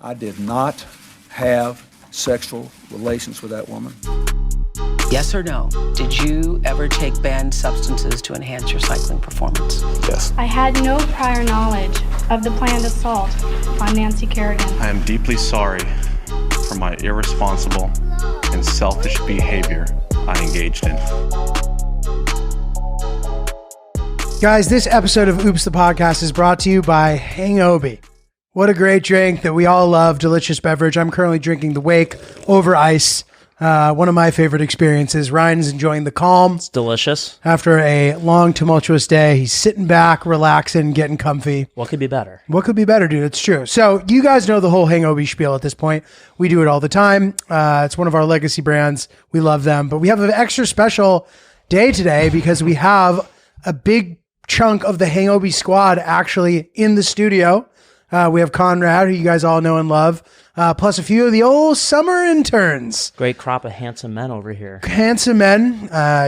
I did not have sexual relations with that woman. Yes or no? Did you ever take banned substances to enhance your cycling performance? Yes. I had no prior knowledge of the planned assault on Nancy Kerrigan. I am deeply sorry for my irresponsible and selfish behavior I engaged in. Guys, this episode of Oops the Podcast is brought to you by Hangobi. What a great drink that we all love, delicious beverage. I'm currently drinking the Wake over ice. One of my favorite experiences. Ryan's enjoying the calm. It's delicious. After a long, tumultuous day, he's sitting back, relaxing, getting comfy. What could be better? What could be better, dude? It's true. So you guys know the whole Hangobi spiel at this point. We do it all the time. It's one of our legacy brands. We love them. But we have an extra special day today because we have a big chunk of the Hangobi squad actually in the studio. We have Conrad, who you guys all know and love, plus a few of the old summer interns. Great crop of handsome men over here. Handsome men.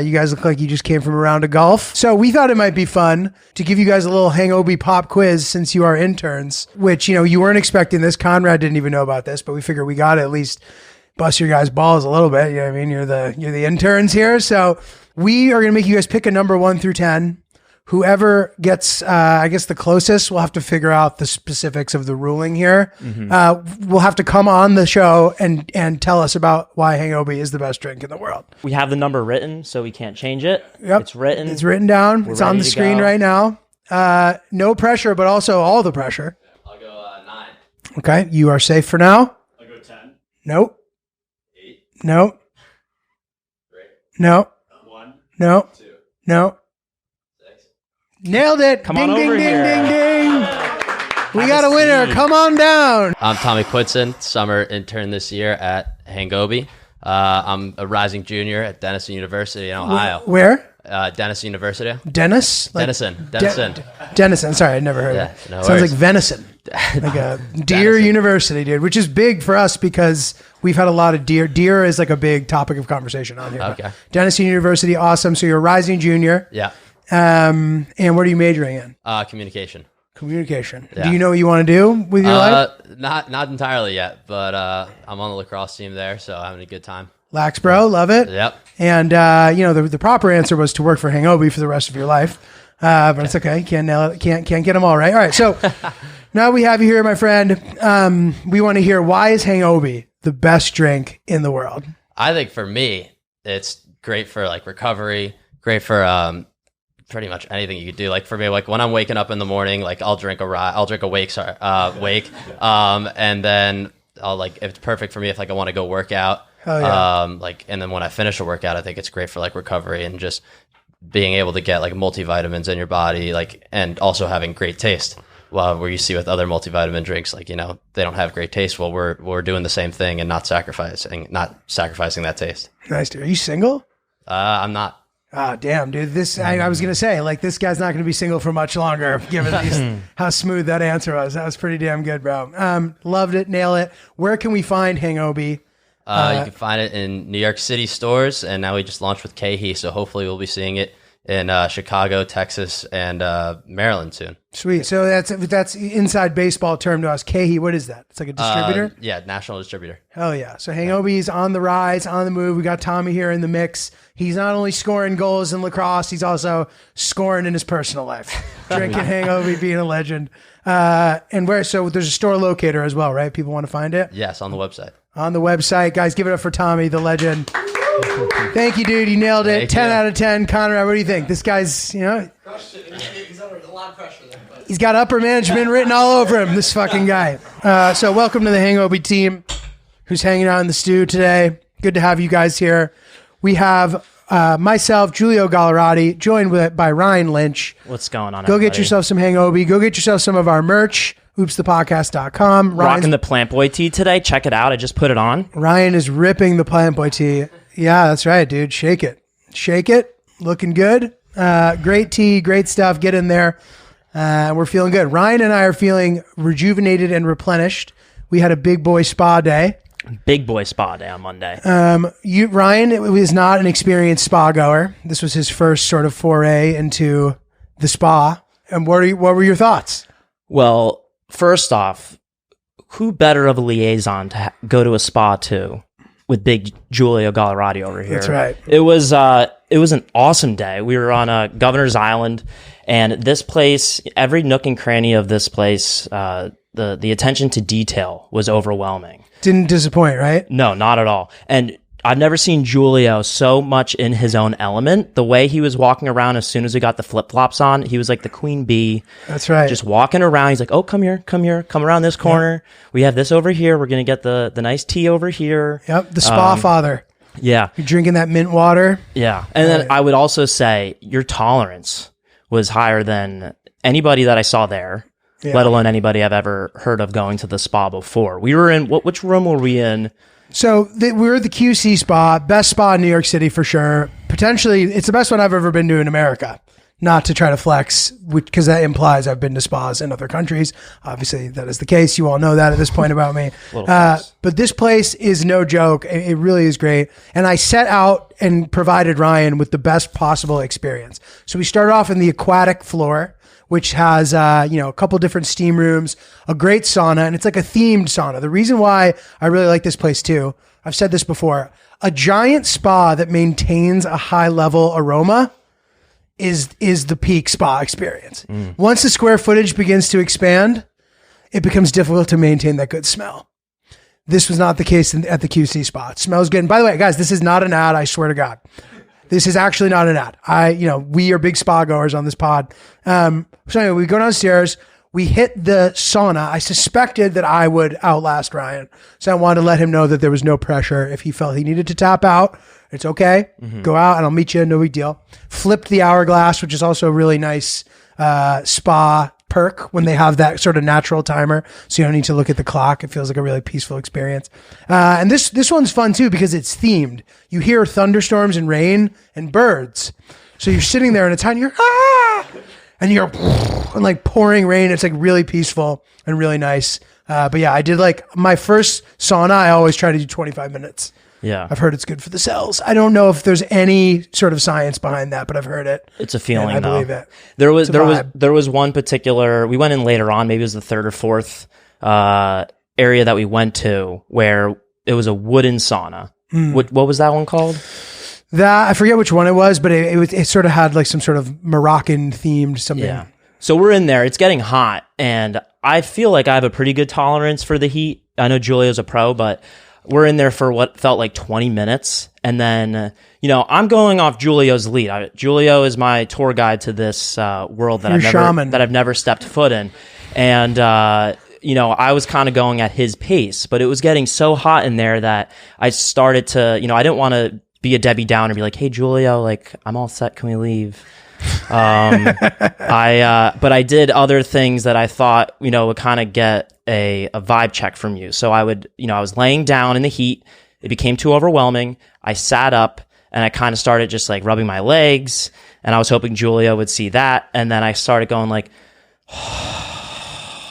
You guys look like you just came from a round of golf. So we thought it might be fun to give you guys a little Hangobi pop quiz since you are interns, which, you know, you weren't expecting this. Conrad didn't even know about this, but we figured we got to at least bust your guys' balls a little bit. You know what I mean? You're the interns here. So we are going to make you guys pick a number 1 through 10. Whoever gets, I guess, the closest, we'll have to figure out the specifics of the ruling here. Mm-hmm. We'll have to come on the show and tell us about why Hangobi is the best drink in the world. We have the number written, so we can't change it. Yep. It's written. It's written down. We're it's on the screen right now. No pressure, but also all the pressure. I'll go 9. Okay. You are safe for now. I'll go 10. Nope. 8. Nope. 3. No. 1. No. 2. No. 6. Nailed it. Come ding, on ding, over ding, here. ding, ding. We got a winner. Come on down. I'm Tommy Quitson, summer intern this year at Hangobi. I'm a rising junior at Denison University in Ohio. Where? Denison University. Dennis? Like Denison. Denison. Sorry, I never heard Yeah, of it. no Sounds worries. like venison. Like a deer Denison. university, dude, which is big for us because we've had a lot of deer. Deer is like a big topic of conversation on here. Okay. Denison University, awesome. So you're a rising junior. Yeah. And what are you majoring in? Communication. Communication. Yeah. Do you know what you want to do with your life? Not entirely yet, but I'm on the lacrosse team there, so I'm having a good time. Lax, bro. Love it. Yep. And, you know, the proper answer was to work for Hangobi for the rest of your life. But it's okay. You can't nail it. Can't get them all right. All right. So now we have you here, my friend. We want to hear, why is Hangobi the best drink in the world? I think for me, it's great for like recovery, great for pretty much anything you could do. Like for me, like when I'm waking up in the morning, like I'll drink a Wake, and then I'll like, it's perfect for me if like I want to go work out. Oh, yeah. And then when I finish a workout, I think it's great for like recovery and just being able to get like multivitamins in your body, like, and also having great taste. Well, where you see with other multivitamin drinks, like, you know, they don't have great taste. Well, we're doing the same thing and not sacrificing that taste. Nice, dude. Are you single? I'm not. Ah, damn, dude. I was going to say, like, this guy's not going to be single for much longer, given how smooth that answer was. That was pretty damn good, bro. Loved it. Nail it. Where can we find Hangobi? You can find it in New York City stores, and now we just launched with Kehi, so hopefully we'll be seeing it in Chicago, Texas, and Maryland soon. Sweet. So that's inside baseball term to us. Kehi, what is that? It's like a distributor? Yeah, national distributor. Hell yeah. So Hangobi's on the rise, on the move. We got Tommy here in the mix. He's not only scoring goals in lacrosse, he's also scoring in his personal life. Drinking Hangobi, being a legend. So there's a store locator as well, right? People want to find it? Yes, on the website. On the website. Guys, give it up for Tommy, the legend. Thank you, dude. You nailed it. Thank 10 you. out of 10. Conrad, what do you think? This guy's, you know, He's under a lot of pressure there. But. he's got upper management written all over him, this fucking guy. So welcome to the Hangobi team who's hanging out in the stew today. Good to have you guys here. We have myself, Giulio Gallerati, joined by Ryan Lynch. What's going on, Go everybody? get yourself some Hangobi. Go get yourself some of our merch. Oopsthepodcast.com. Rocking the Plant Boy tee today. Check it out. I just put it on. Ryan is ripping the Plant Boy tee. Yeah, that's right, dude. Shake it. Shake it. Looking good. Great tea. Great stuff. Get in there. We're feeling good. Ryan and I are feeling rejuvenated and replenished. We had a big boy spa day. Big boy spa day on Monday. Ryan was not an experienced spa goer. This was his first sort of foray into the spa. And what were your thoughts? Well, first off, who better of a liaison to go to a spa to with big Giulio Gallerati over here? That's right. It was an awesome day. We were on Governor's Island, and this place, every nook and cranny of this place, the attention to detail was overwhelming. Didn't disappoint, right? No, not at all. And I've never seen Giulio so much in his own element. The way he was walking around as soon as we got the flip-flops on, he was like the queen bee. That's right. Just walking around. He's like, oh, come here, come around this corner. Yeah. We have this over here. We're going to get the nice tea over here. Yep, the spa father. Yeah. You're drinking that mint water. Yeah. And then I would also say your tolerance was higher than anybody that I saw there, let alone anybody I've ever heard of going to the spa before. We were in, which room were we in? So we were at the QC spa, best spa in New York City for sure. Potentially, it's the best one I've ever been to in America. Not to try to flex, because that implies I've been to spas in other countries. Obviously, that is the case. You all know that at this point about me. But this place is no joke. It really is great. And I set out and provided Ryan with the best possible experience. So we started off in the aquatic floor, which has, a couple different steam rooms, a great sauna, and it's like a themed sauna. The reason why I really like this place too, I've said this before, a giant spa that maintains a high level aroma is the peak spa experience. Once the square footage begins to expand, it becomes difficult to maintain that good smell. This was not the case at the QC spa. It smells good. And by the way, guys, this is not an ad, I swear to God. This is actually not an ad. We are big spa goers on this pod. So anyway, we go downstairs, we hit the sauna. I suspected that I would outlast Ryan. So I wanted to let him know that there was no pressure. If he felt he needed to tap out, it's okay. Go out and I'll meet you. No big deal. Flipped the hourglass, which is also a really nice spa perk when they have that sort of natural timer. So you don't need to look at the clock. It feels like a really peaceful experience. And this one's fun too because it's themed. You hear thunderstorms and rain and birds. So you're sitting there and it's and you're and you're and like pouring rain. It's like really peaceful and really nice. But yeah, I did like my first sauna. I always try to do 25 minutes. Yeah. I've heard it's good for the cells. I don't know if there's any sort of science behind that, but I've heard it. It's a feeling. I believe it. There was one particular, we went in later on, maybe it was the third or fourth area that we went to where it was a wooden sauna. What was that one called? That I forget which one it was, but it sort of had like some sort of Moroccan themed something. Yeah. So we're in there. It's getting hot, and I feel like I have a pretty good tolerance for the heat. I know Giulio's a pro, but we're in there for what felt like 20 minutes. And then, I'm going off Giulio's lead. Giulio is my tour guide to this world that I've never stepped foot in. And, I was kind of going at his pace, but it was getting so hot in there that I started to, I didn't want to be a Debbie Downer and be like, hey, Giulio, like, I'm all set. Can we leave? But I did other things that I thought, would kind of get a vibe check from you. So I was laying down in the heat. It became too overwhelming. I sat up and I kind of started just like rubbing my legs, and I was hoping Giulio would see that. And then I started going like,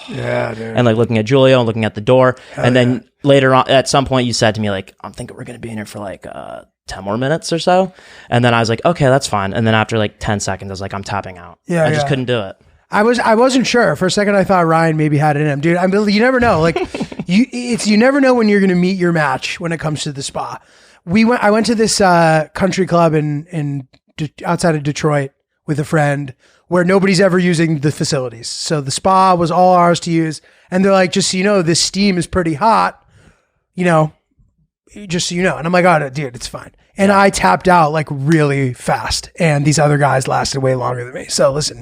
yeah, dude. And like looking at Giulio and looking at the door. And then later on, at some point you said to me like, I'm thinking we're going to be in here for like, 10 more minutes or so. And then I was like, okay, that's fine. And then after like 10 seconds, I was like, I'm tapping out. Yeah, I just couldn't do it. I wasn't sure. For a second, I thought Ryan maybe had it in him. Dude, you never know. Like, you never know when you're going to meet your match when it comes to the spa. I went to this country club in outside of Detroit with a friend where nobody's ever using the facilities. So the spa was all ours to use. And they're like, just so you know, this steam is pretty hot, just so you know. And I'm like, oh, dude, it's fine. And I tapped out like really fast. And these other guys lasted way longer than me. So listen,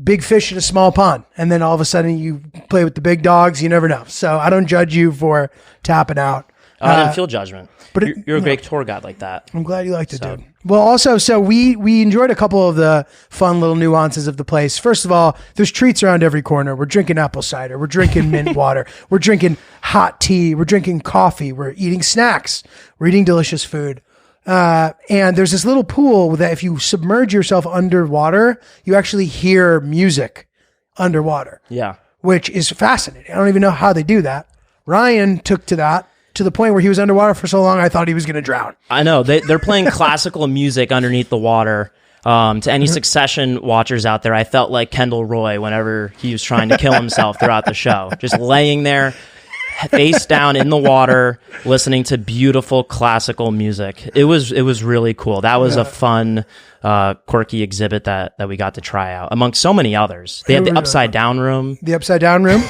big fish in a small pond. And then all of a sudden you play with the big dogs. You never know. So I don't judge you for tapping out. I didn't feel judgment. But you're a great tour guide like that. I'm glad you liked it, dude. Well, also, so we enjoyed a couple of the fun little nuances of the place. First of all, there's treats around every corner. We're drinking apple cider. We're drinking mint water. We're drinking hot tea. We're drinking coffee. We're eating snacks. We're eating delicious food. And there's this little pool that if you submerge yourself underwater, you actually hear music underwater. Yeah. Which is fascinating. I don't even know how they do that. Ryan took to that to the point where he was underwater for so long, I thought he was going to drown. I know. They're playing classical music underneath the water. To any Succession watchers out there, I felt like Kendall Roy whenever he was trying to kill himself throughout the show, just laying there, face down in the water, listening to beautiful classical music. It was really cool. That was a fun, quirky exhibit that we got to try out amongst so many others. They had the upside down room,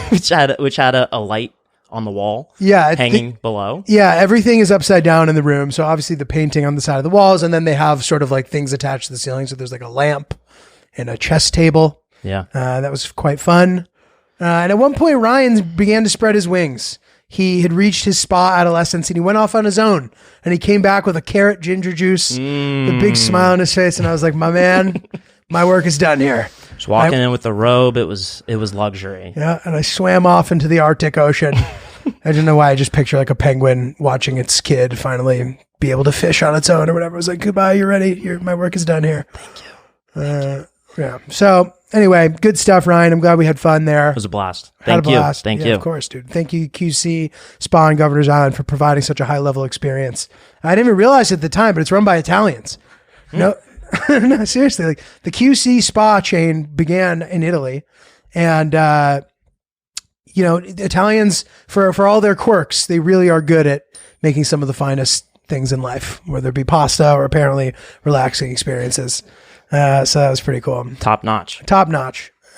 which had a light on the wall, hanging below. Yeah, everything is upside down in the room. So obviously the painting on the side of the walls, and then they have sort of like things attached to the ceiling. So there's like a lamp and a chess table. Yeah, that was quite fun. And at one point, Ryan began to spread his wings. He had reached his spa adolescence, and he went off on his own. And he came back with a carrot ginger juice, the big smile on his face, and I was like, "My man, my work is done here." Just walking in with the robe, it was luxury. Yeah, and I swam off into the Arctic Ocean. I don't know why. I just picture like a penguin watching its kid finally be able to fish on its own or whatever. I was like, "Goodbye, you're ready. My work is done here." Thank you. Yeah. So anyway, good stuff, Ryan. I'm glad we had fun there. It was a blast. Thank you. Thank you. Of course, dude. Thank you, QC Spa on Governor's Island, for providing such a high level experience. I didn't even realize it at the time, but it's run by Italians. No, no, seriously. Like the QC Spa chain began in Italy, and Italians, for all their quirks, they really are good at making some of the finest things in life, whether it be pasta or apparently relaxing experiences. So that was pretty cool. Top notch.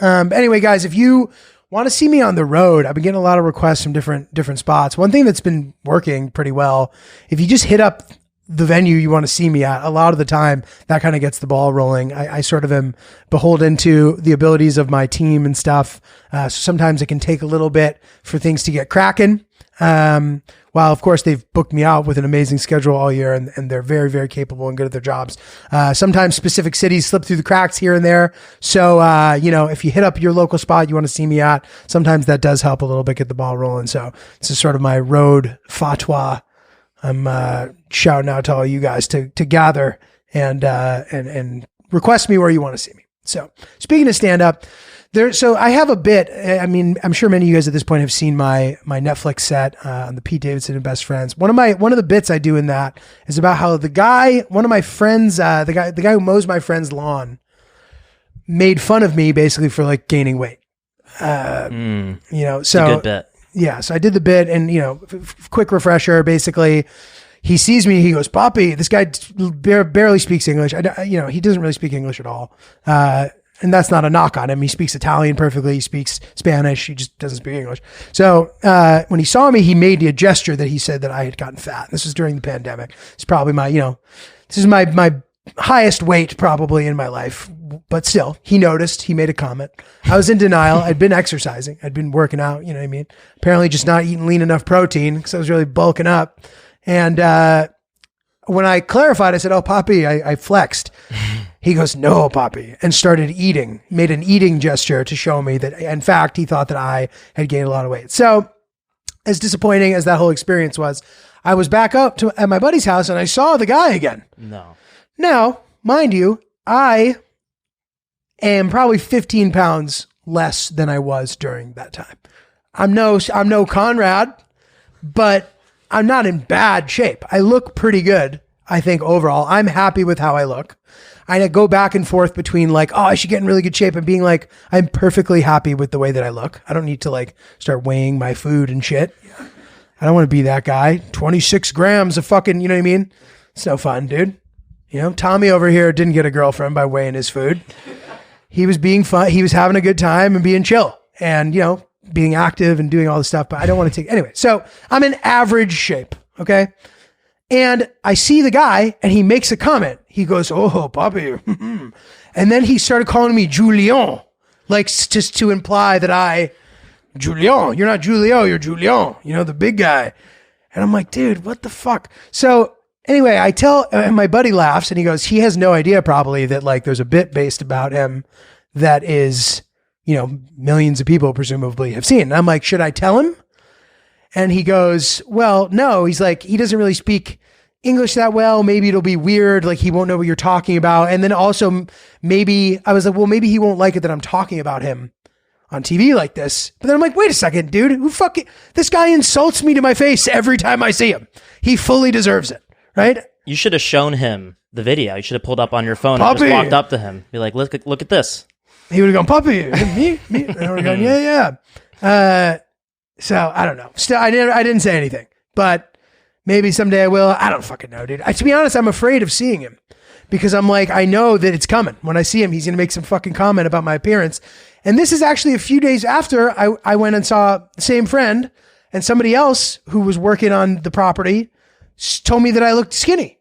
Anyway, guys, if you want to see me on the road, I've been getting a lot of requests from different spots. One thing that's been working pretty well, if you just hit up the venue you want to see me at, a lot of the time that kind of gets the ball rolling. I sort of am beholden to the abilities of my team and stuff. So sometimes it can take a little bit for things to get cracking. While of course they've booked me out with an amazing schedule all year, and they're very, very capable and good at their jobs. Sometimes specific cities slip through the cracks here and there. So, if you hit up your local spot you want to see me at, sometimes that does help a little bit get the ball rolling. So this is sort of my road fatwa. I'm shouting out to all you guys to gather and request me where you want to see me. So speaking of stand up, so I have a bit. I mean, I'm sure many of you guys at this point have seen my Netflix set on the Pete Davidson and Best Friends. One of the bits I do in that is about how one of my friends, the guy who mows my friend's lawn, made fun of me basically for like gaining weight. So it's a good bit. Yeah, so I did the bit, and quick refresher. Basically, he sees me, he goes, "Poppy, this guy barely speaks English. He doesn't really speak English at all." And that's not a knock on him. He speaks Italian perfectly. He speaks Spanish. He just doesn't speak English. So when he saw me, he made a gesture that he said that I had gotten fat. This was during the pandemic. It's probably this is my highest weight probably in my life. But still, he noticed. He made a comment. I was in denial. I'd been exercising. I'd been working out. You know what I mean? Apparently just not eating lean enough protein because I was really bulking up. And when I clarified, I said, "Oh, Poppy, I flexed." He goes, "No, Poppy," and started eating, made an eating gesture to show me that, in fact, he thought that I had gained a lot of weight. So as disappointing as that whole experience was, I was back up at my buddy's house and I saw the guy again. No. Now, mind you, I am probably 15 pounds less than I was during that time. I'm no Conrad, but I'm not in bad shape. I look pretty good, I think, overall. I'm happy with how I look. I go back and forth between like, oh, I should get in really good shape, and being like, I'm perfectly happy with the way that I look. I don't need to like start weighing my food and shit. I don't want to be that guy. 26 grams of fucking, you know what I mean? It's no fun, dude. Tommy over here didn't get a girlfriend by weighing his food. He was being fun. He was having a good time and being chill and, being active and doing all this stuff, but I don't want to take, anyway. So I'm in average shape. Okay. And I see the guy and he makes a comment. He goes, "Oh, Poppy." And then he started calling me Julian, like just to imply that Julian, you're not Giulio, you're Julian, the big guy. And I'm like, dude, what the fuck? So anyway, I tell, and my buddy laughs and he goes, he has no idea probably that like there's a bit based about him that is, millions of people presumably have seen. And I'm like, should I tell him? And he goes, well, no. He's like, he doesn't really speak English that well. Maybe it'll be weird. Like he won't know what you're talking about. And then also maybe I was like, well, maybe he won't like it that I'm talking about him on TV like this. But then I'm like, wait a second, dude, this guy insults me to my face every time I see him. He fully deserves it. Right. You should have shown him the video. You should have pulled up on your phone and Puppy. just walked up to him. Be like, look at this. He would have gone, puppy, me. And I would have gone, yeah. So I don't know. Still, I didn't say anything, but maybe someday I will. I don't fucking know, dude. To be honest, I'm afraid of seeing him because I'm like, I know that it's coming. When I see him, he's going to make some fucking comment about my appearance. And this is actually a few days after I went and saw the same friend, and somebody else who was working on the property told me that I looked skinny.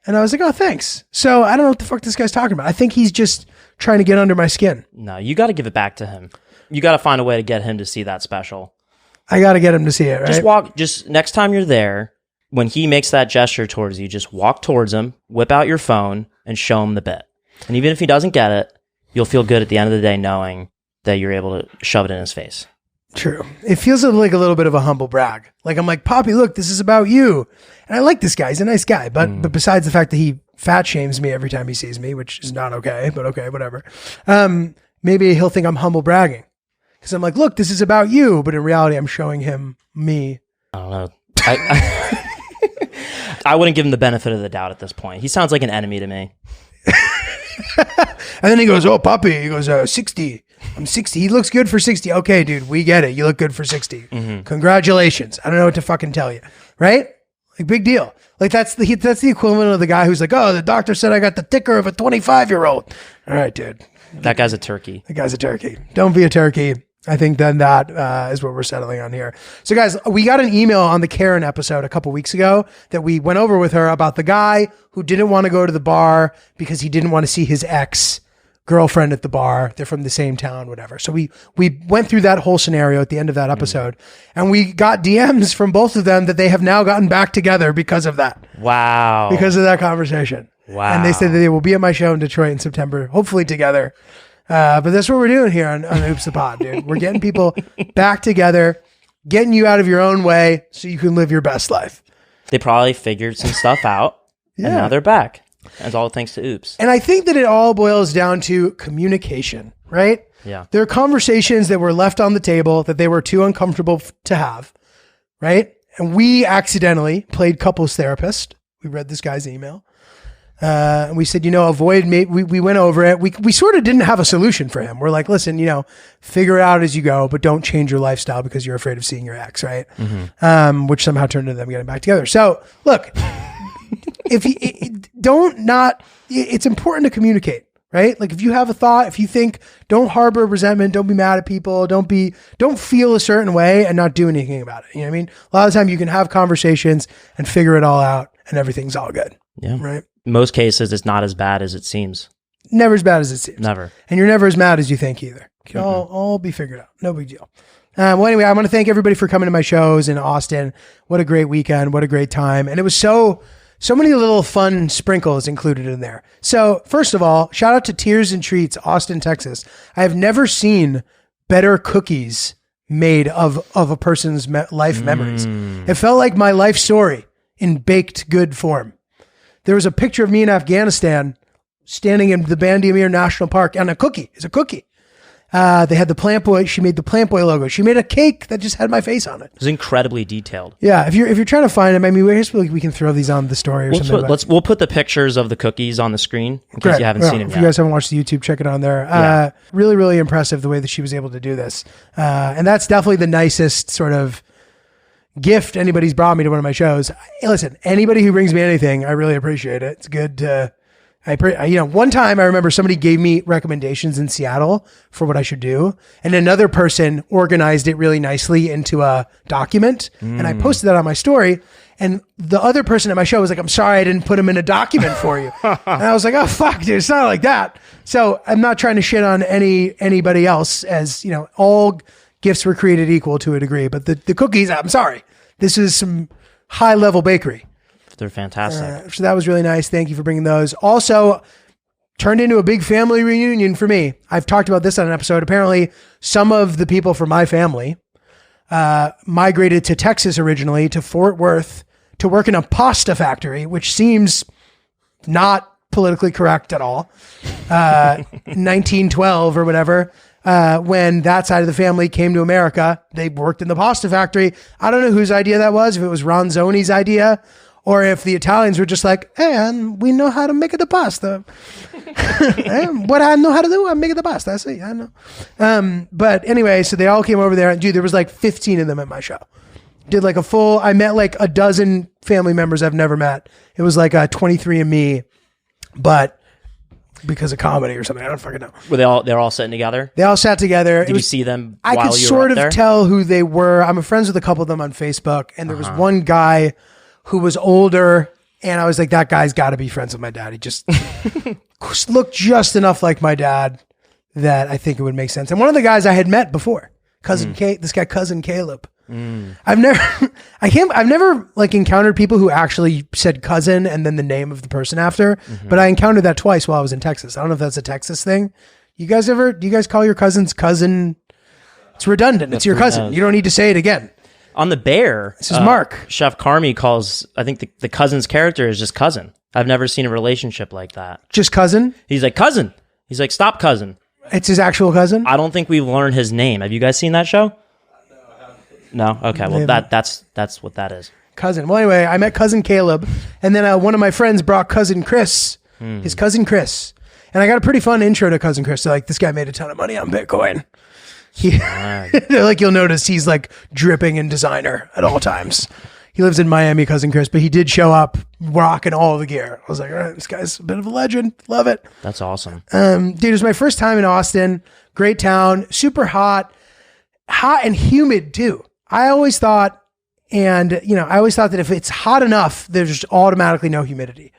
And I was like, oh, thanks. So I don't know what the fuck this guy's talking about. I think he's just trying to get under my skin. No, you got to give it back to him. You got to find a way to get him to see that special. I got to get him to see it, right? Just next time you're there, when he makes that gesture towards you, just walk towards him, whip out your phone, and show him the bit. And even if he doesn't get it, you'll feel good at the end of the day knowing that you're able to shove it in his face. True. It feels like a little bit of a humble brag. Like I'm like, Poppy, look, this is about you. And I like this guy. He's a nice guy. But besides the fact that he fat shames me every time he sees me, which is not okay, but okay, whatever. Maybe he'll think I'm humble bragging. Because I'm like, look, this is about you. But in reality, I'm showing him me. I don't know. I wouldn't give him the benefit of the doubt at this point. He sounds like an enemy to me. And then he goes, oh, Poppy. He goes, 60. I'm 60. He looks good for 60. Okay, dude, we get it. You look good for 60. Mm-hmm. Congratulations. I don't know what to fucking tell you. Right? Like, big deal. Like, that's the equivalent of the guy who's like, oh, the doctor said I got the ticker of a 25-year-old. All right, dude. That guy's a turkey. That guy's a turkey. Don't be a turkey. I think then that is what we're settling on here. So, guys, we got an email on the Karen episode a couple weeks ago that we went over with her about the guy who didn't want to go to the bar because he didn't want to see his ex-girlfriend at the bar. They're from the same town, whatever. So we went through that whole scenario at the end of that episode, and we got DMs from both of them that they have now gotten back together because of that. Wow. Because of that conversation. Wow. And they said that they will be at my show in Detroit in September, hopefully together. But that's what we're doing here on Oops the Pod, dude. We're getting people back together, getting you out of your own way so you can live your best life. They probably figured some stuff out, and now they're back. That's all thanks to Oops. And I think that it all boils down to communication, right? Yeah. There are conversations that were left on the table that they were too uncomfortable to have, right? And we accidentally played couples therapist. We read this guy's email. And we said, avoid me. We went over it. We sort of didn't have a solution for him. We're like, listen, figure it out as you go, but don't change your lifestyle because you're afraid of seeing your ex, right? Mm-hmm. Which somehow turned into them getting back together. So look, it's important to communicate, right? Like if you have a thought, if you think, don't harbor resentment, don't be mad at people, don't feel a certain way and not do anything about it. You know what I mean? A lot of the time you can have conversations and figure it all out and everything's all good. Yeah. Right. Most cases, it's not as bad as it seems. Never as bad as it seems. Never. And you're never as mad as you think either. It can all be figured out. No big deal. Well, anyway, I want to thank everybody for coming to my shows in Austin. What a great weekend. What a great time. And it was so many little fun sprinkles included in there. So first of all, shout out to Tears and Treats, Austin, Texas. I have never seen better cookies made of a person's life memories. It felt like my life story in baked good form. There was a picture of me in Afghanistan standing in the Bandimir National Park on a cookie. It's a cookie. They had the Plant Boy. She made the Plant Boy logo. She made a cake that just had my face on it. It was incredibly detailed. Yeah. If you're trying to find them, I mean, we can throw these on the story or something. We'll put the pictures of the cookies on the screen in case you haven't seen them yet. yet. If you guys haven't watched the YouTube, check it on there. Really, really impressive the way that she was able to do this. And that's definitely the nicest sort of gift anybody's brought me to one of my shows. Listen, anybody who brings me anything, I really appreciate it. It's good to, one time I remember somebody gave me recommendations in Seattle for what I should do. And another person organized it really nicely into a document. And I posted that on my story. And the other person at my show was like, I'm sorry, I didn't put them in a document for you. And I was like, oh, fuck, dude, it's not like that. So I'm not trying to shit on anybody else, as all gifts were created equal to a degree, but the cookies, I'm sorry. This is some high level bakery. They're fantastic. So that was really nice. Thank you for bringing those. Also turned into a big family reunion for me. I've talked about this on an episode. Apparently some of the people from my family migrated to Texas originally, to Fort Worth, to work in a pasta factory, which seems not politically correct at all. 1912 or whatever. When that side of the family came to America, they worked in the pasta factory. I don't know whose idea that was, if it was Ron Zoni's idea Or if the Italians were just like, hey, and we know how to make the pasta. What I know how to do, I make the pasta. I see, I know. But anyway, so they all came over there. And dude, there was like 15 of them at my show. Did like I met like a dozen family members I've never met. It was like a 23andMe, but because of comedy or something, I don't fucking know. Were they're all sitting together? They all sat together. Did you see them I while could you sort were up there? of tell who they were. I'm friends with a couple of them on Facebook, and there was one guy who was older, and I was like, that guy's got to be friends with my dad. He just looked just enough like my dad that I think it would make sense. And one of the guys I had met before, cousin Caleb. I've never like encountered people who actually said cousin and then the name of the person after, but I encountered that twice while I was in Texas. I don't know if that's a Texas thing. Do you guys call your cousins cousin? It's redundant. It's your cousin. You don't need to say it again. On The Bear, this is Mark. Chef Carmy calls, I think the cousin's character is just cousin. I've never seen a relationship like that. Just cousin? He's like, cousin. He's like, stop, cousin. It's his actual cousin? I don't think we've learned his name. Have you guys seen that show? No? Okay, well, that's what that is. Cousin. Well, anyway, I met cousin Caleb, and then one of my friends brought cousin Chris, his cousin Chris. And I got a pretty fun intro to cousin Chris. They're like, this guy made a ton of money on Bitcoin. They're like, you'll notice he's like dripping in designer at all times. He lives in Miami, cousin Chris, but he did show up rocking all the gear. I was like, all right, this guy's a bit of a legend. Love it. That's awesome. Dude, it was my first time in Austin. Great town, super hot and humid too. I always thought that if it's hot enough, there's automatically no humidity.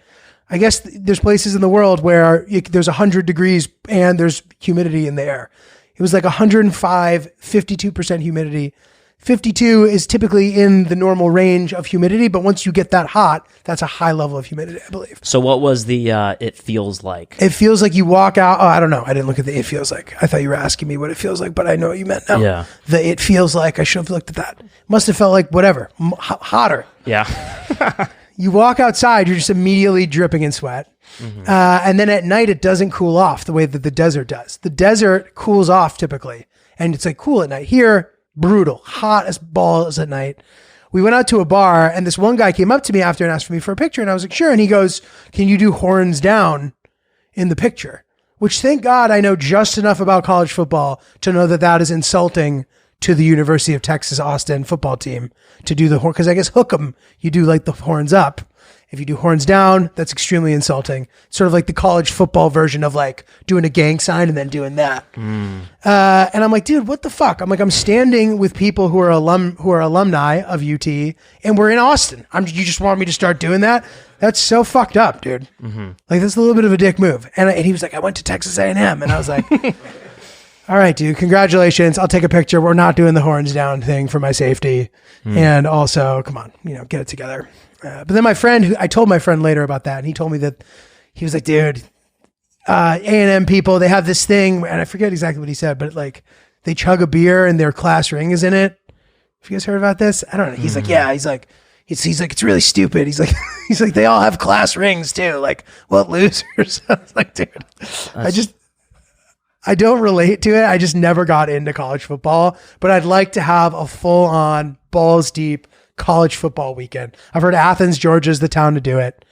I guess there's places in the world where there's 100 degrees and there's humidity in the air. It was like 105, 52% humidity. 52 is typically in the normal range of humidity, but once you get that hot, that's a high level of humidity, I believe. So what was the it feels like? It feels like you walk out. Oh, I don't know. I didn't look at the it feels like. I thought you were asking me what it feels like, but I know what you meant now. Yeah. The it feels like. I should have looked at that. Must have felt like whatever. Hotter. Yeah. You walk outside, you're just immediately dripping in sweat. And then at night, it doesn't cool off the way that the desert does. The desert cools off typically, and it's like cool at night. Here, brutal, hot as balls at night. We went out to a bar, and this one guy came up to me after and asked for me for a picture, and I was like, sure. And he goes, can you do horns down in the picture? Which, thank God, I know just enough about college football to know that that is insulting to the University of Texas Austin football team to do the horn, because I guess hook 'em, you do like the horns up. If you do horns down, that's extremely insulting. Sort of like the college football version of like doing a gang sign and then doing that. And I'm like, dude, what the fuck? I'm like, I'm standing with people who are alumni of UT, and we're in Austin. You just want me to start doing that? That's so fucked up, dude. Like, that's a little bit of a dick move. And he was like, I went to Texas A&M, and I was like, all right, dude, congratulations. I'll take a picture. We're not doing the horns down thing for my safety. And also, come on, get it together. But then I told my friend later about that, and he told me that he was like, dude, A&M people, they have this thing, and I forget exactly what he said, but like they chug a beer and their class ring is in it. Have you guys heard about this? I don't know. He's like, yeah, he's like, it's really stupid. He's like, they all have class rings too. Like, what losers? I was like, dude, I don't relate to it. I just never got into college football, but I'd like to have a full on balls deep college football weekend. I've heard Athens, Georgia is the town to do it.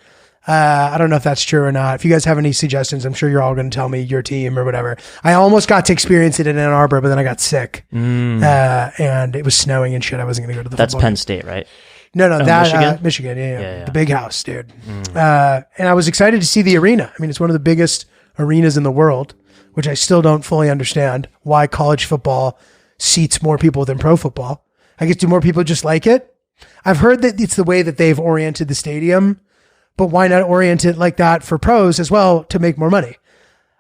I don't know if that's true or not. If you guys have any suggestions, I'm sure you're all going to tell me your team or whatever. I almost got to experience it in Ann Arbor, but then I got sick and it was snowing and shit. I wasn't going to go to the That's football Penn game. State, right? No, Michigan? Michigan. Yeah. The big house, dude. And I was excited to see the arena. I mean, it's one of the biggest arenas in the world, which I still don't fully understand why college football seats more people than pro football. I guess, do more people just like it? I've heard that it's the way that they've oriented the stadium, but why not orient it like that for pros as well to make more money?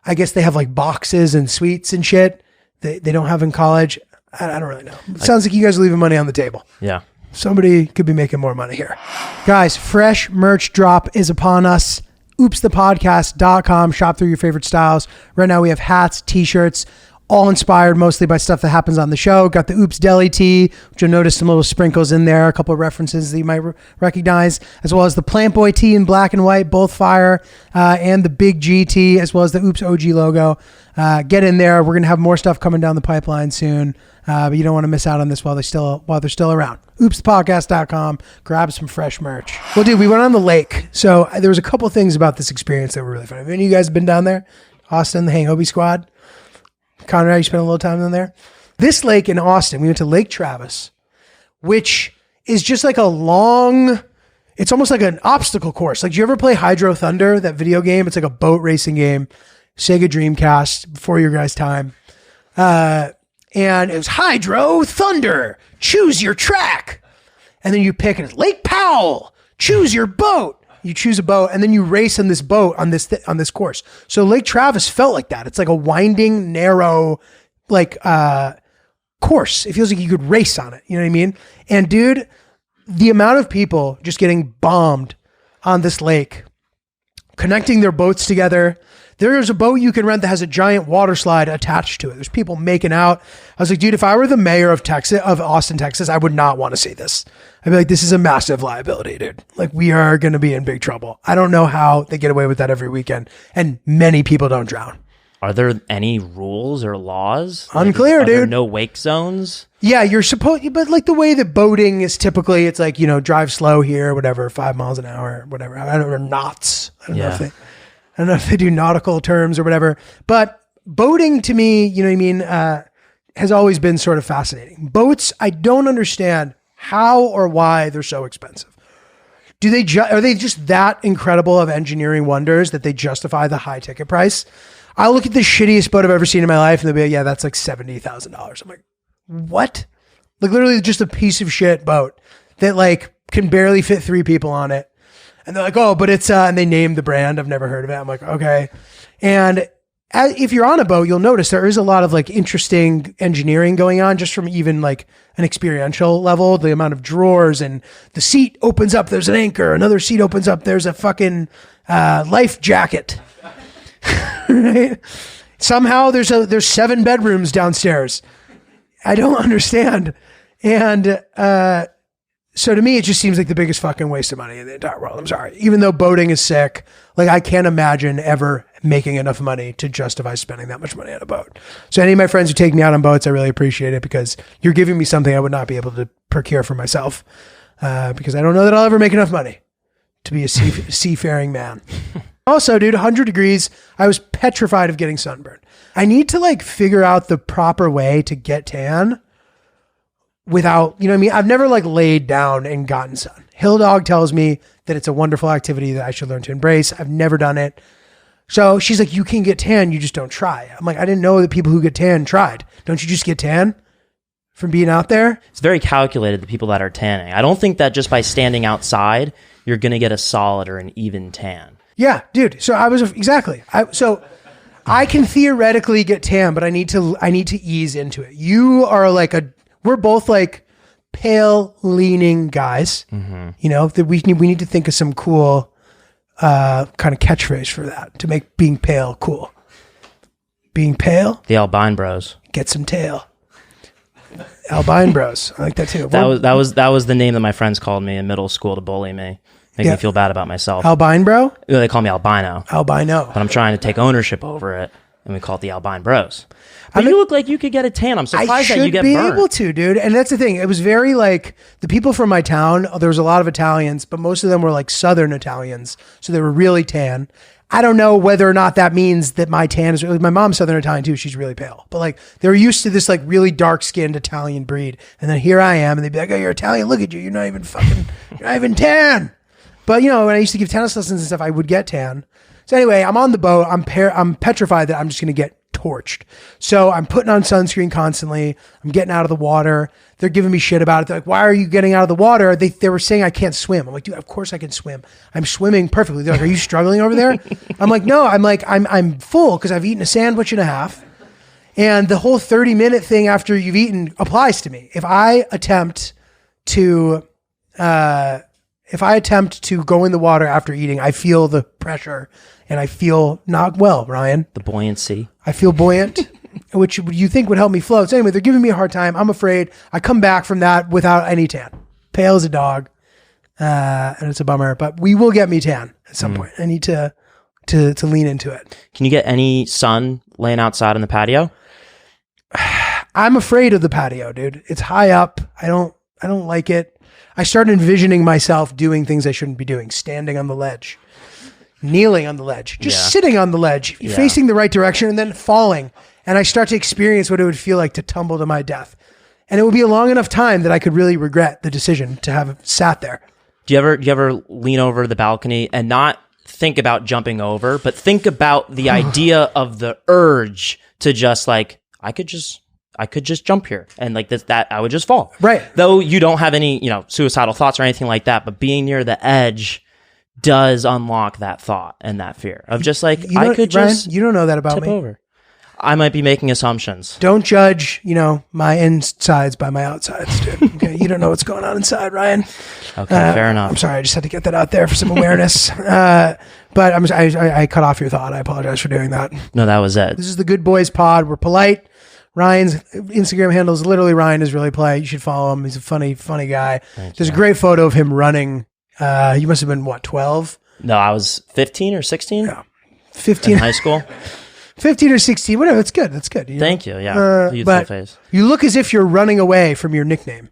I guess they have like boxes and suites and shit they don't have in college. I don't really know. It sounds like you guys are leaving money on the table. Yeah. Somebody could be making more money here. Guys, fresh merch drop is upon us. oopsthepodcast.com. Shop through your favorite styles. Right now we have hats, t-shirts, all inspired mostly by stuff that happens on the show. Got the Oops Deli tee, which you'll notice some little sprinkles in there, a couple of references that you might recognize, as well as the Plant Boy tee in black and white, both fire, and the Big G tee, as well as the Oops OG logo. Get in there. We're going to have more stuff coming down the pipeline soon, but you don't want to miss out on this while they're still around. OopsThePodcast.com. Grab some fresh merch. Well, dude, we went on the lake. So there was a couple things about this experience that were really fun. Have any of you guys been down there? Austin, the Hang Hobie squad? Conrad, you spent a little time down there? This lake in Austin, we went to Lake Travis, which is just like a long, it's almost like an obstacle course. Like, do you ever play Hydro Thunder, that video game? It's like a boat racing game, Sega Dreamcast, before your guys' time. And it was Hydro Thunder, choose your track. And then you pick it, Lake Powell, choose your boat. You choose a boat, and then you race in this boat on this course. So Lake Travis felt like that. It's like a winding, narrow, like course. It feels like you could race on it. You know what I mean? And dude, the amount of people just getting bombed on this lake, connecting their boats together. There's a boat you can rent that has a giant water slide attached to it. There's people making out. I was like, dude, if I were the mayor of Austin, Texas, I would not want to see this. I'd be like, this is a massive liability, dude. Like, we are going to be in big trouble. I don't know how they get away with that every weekend. And many people don't drown. Are there any rules or laws? Unclear, Are there dude. no wake zones? Yeah, you're supposed, but like the way that boating is typically, it's like, drive slow here, whatever, 5 miles an hour, whatever. I don't know, knots. I don't know if they do nautical terms or whatever, but boating to me, you know what I mean, has always been sort of fascinating. Boats, I don't understand how or why they're so expensive. Are they just that incredible of engineering wonders that they justify the high ticket price? I'll look at the shittiest boat I've ever seen in my life and they'll be like, yeah, that's like $70,000. I'm like, what? Like, literally just a piece of shit boat that like can barely fit 3 people on it. And they're like, oh, but it's, and they named the brand. I've never heard of it. I'm like, okay. And if you're on a boat, you'll notice there is a lot of like interesting engineering going on just from even like an experiential level. The amount of drawers, and the seat opens up, there's an anchor. Another seat opens up, there's a fucking life jacket. Right? Somehow there's 7 bedrooms downstairs. I don't understand. And, so to me, it just seems like the biggest fucking waste of money in the entire world. I'm sorry. Even though boating is sick, like I can't imagine ever making enough money to justify spending that much money on a boat. So any of my friends who take me out on boats, I really appreciate it because you're giving me something I would not be able to procure for myself because I don't know that I'll ever make enough money to be a seafaring man. Also, dude, 100 degrees. I was petrified of getting sunburned. I need to like figure out the proper way to get tan without, you know what I mean? I've never like laid down and gotten sun. Hill Dog tells me that it's a wonderful activity that I should learn to embrace. I've never done it. So she's like, you can get tan, you just don't try. I'm like, I didn't know that people who get tan tried. Don't you just get tan from being out there? It's very calculated, the people that are tanning. I don't think that just by standing outside, you're going to get a solid or an even tan. Yeah, dude. So I can theoretically get tan, but I need to ease into it. You are like we're both like pale leaning guys. Mm-hmm. You know, that we need to think of some cool kind of catchphrase for that to make being pale cool. Being pale? The Albine Bros. Get some tail. Albine Bros. I like that too. That was the name that my friends called me in middle school to bully me. Make me feel bad about myself. Albine Bro? They call me Albino. Albino. But I'm trying to take ownership over it, and we call it the Albine Bros. But you look like you could get a tan. I'm surprised that you get burned. I should be able to, dude. And that's the thing. It was very like, the people from my town, there was a lot of Italians, but most of them were like Southern Italians. So they were really tan. I don't know whether or not that means that my tan is, my mom's Southern Italian too. She's really pale. But like, they were used to this like really dark skinned Italian breed. And then here I am, and they'd be like, oh, you're Italian. Look at you. You're not even tan. But, you know, when I used to give tennis lessons and stuff, I would get tan. So anyway, I'm on the boat. I'm petrified that I'm just going to get torched. So I'm putting on sunscreen constantly. I'm getting out of the water. They're giving me shit about it. They're like, why are you getting out of the water? They were saying I can't swim. I'm like, dude, of course I can swim. I'm swimming perfectly. They're like, are you struggling over there? I'm like, no. I'm full because I've eaten a sandwich and a half. And the whole 30-minute thing after you've eaten applies to me. If I attempt to go in the water after eating, I feel the pressure and I feel not well, Ryan. The buoyancy. I feel buoyant. which you think would help me float. So anyway, they're giving me a hard time. I'm afraid. I come back from that without any tan, pale as a dog, and it's a bummer. But we will get me tan at some point. I need to lean into it. Can you get any sun laying outside on the patio? I'm afraid of the patio, dude. It's high up. I don't like it. I start envisioning myself doing things I shouldn't be doing, standing on the ledge, kneeling on the ledge, just sitting on the ledge, facing the right direction, and then falling. And I start to experience what it would feel like to tumble to my death. And it would be a long enough time that I could really regret the decision to have sat there. Do you ever lean over the balcony and not think about jumping over, but think about the idea of the urge to just like, I could just jump here and like that I would just fall. Right. Though you don't have any, suicidal thoughts or anything like that, but being near the edge does unlock that thought and that fear of just like, I could just Ryan, you don't know that about tip me. over. I might be making assumptions. Don't judge, my insides by my outsides, dude. Okay, you don't know what's going on inside, Ryan. Okay, fair enough. I'm sorry, I just had to get that out there for some awareness. But I cut off your thought. I apologize for doing that. No, that was it. This is the Good Boys Pod. We're polite. Ryan's Instagram handle is literally Ryan is really polite. You should follow him. He's a funny guy. There's a great photo of him running. You must have been, 12? No, I was 15 or 16. Yeah. 15. In high school. 15 or 16, whatever. That's good. That's good. Thank you. Yeah. Youthful But phase. you look as if you're running away from your nickname,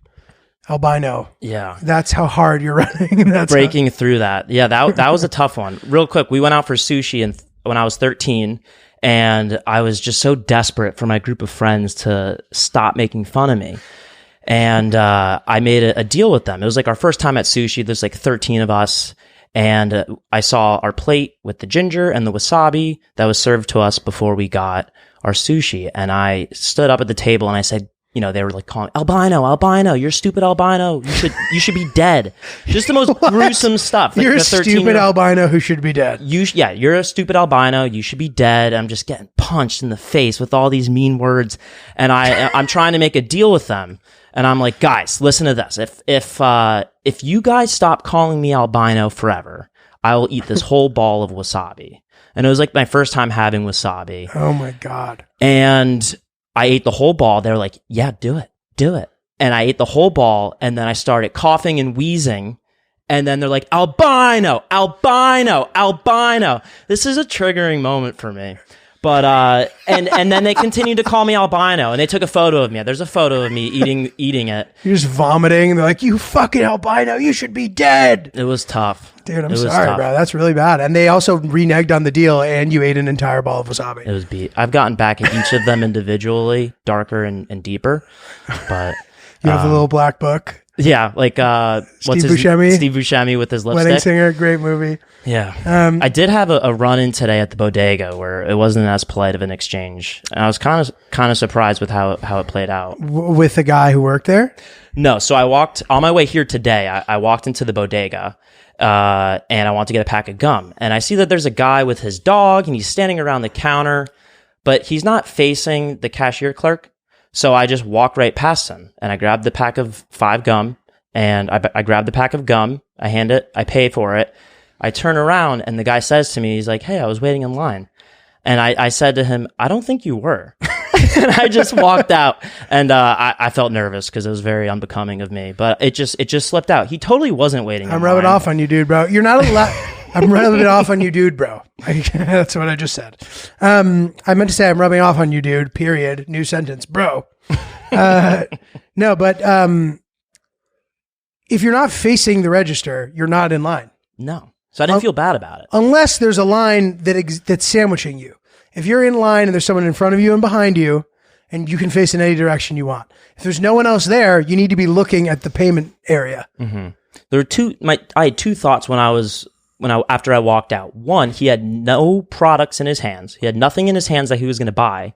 albino. Yeah. That's how hard you're running. That's breaking through that. Yeah, that was a tough one. Real quick, we went out for sushi when I was 13, and I was just so desperate for my group of friends to stop making fun of me. And I made a deal with them. It was like our first time at sushi. There's like 13 of us. And I saw our plate with the ginger and the wasabi that was served to us before we got our sushi. And I stood up at the table and I said, they were like calling albino, you're stupid albino. You should be dead. Just the most gruesome stuff. Like you're a stupid albino who should be dead. You're a stupid albino. You should be dead. I'm just getting punched in the face with all these mean words. And I'm trying to make a deal with them. And I'm like, guys, listen to this. If you guys stop calling me albino forever, I will eat this whole ball of wasabi. And it was like my first time having wasabi. Oh my God. And I ate the whole ball. They were like, yeah, do it. And I ate the whole ball. And then I started coughing and wheezing. And then they're like, albino. This is a triggering moment for me. But and then they continued to call me albino, and they took a photo of me. There's a photo of me eating it. You're just vomiting, and they're like, "You fucking albino, you should be dead." It was tough, dude. I'm sorry, bro. That's really bad. And they also reneged on the deal, and you ate an entire ball of wasabi. It was beat. I've gotten back at each of them individually, darker and deeper. But you have the little black book. Yeah, like Steve Buscemi with his lipstick. Wedding Singer, great movie. Yeah. I did have a run-in today at the bodega where it wasn't as polite of an exchange. And I was kind of surprised with how it played out. With the guy who worked there? No. So I walked, on my way here today, I walked into the bodega and I want to get a pack of gum. And I see that there's a guy with his dog and he's standing around the counter, but he's not facing the cashier clerk. So I just walked right past him and I grabbed the pack of 5 gum and I grabbed the pack of gum. I hand it, I pay for it. I turn around and the guy says to me, he's like, "Hey, I was waiting in line." And I said to him, "I don't think you were." And I just walked out and I felt nervous because it was very unbecoming of me, but it just slipped out. He totally wasn't waiting. I'm rubbing off on you, dude, bro. You're not allowed. I'm rubbing off on you, dude, bro. That's what I just said. I meant to say I'm rubbing off on you, dude, period. New sentence, bro. No, but if you're not facing the register, you're not in line. No. So I didn't feel bad about it. Unless there's a line that's sandwiching you. If you're in line and there's someone in front of you and behind you, and you can face in any direction you want. If there's no one else there, you need to be looking at the payment area. Mm-hmm. There were I had 2 thoughts after I walked out. One, he had no products in his hands. He had nothing in his hands that he was going to buy.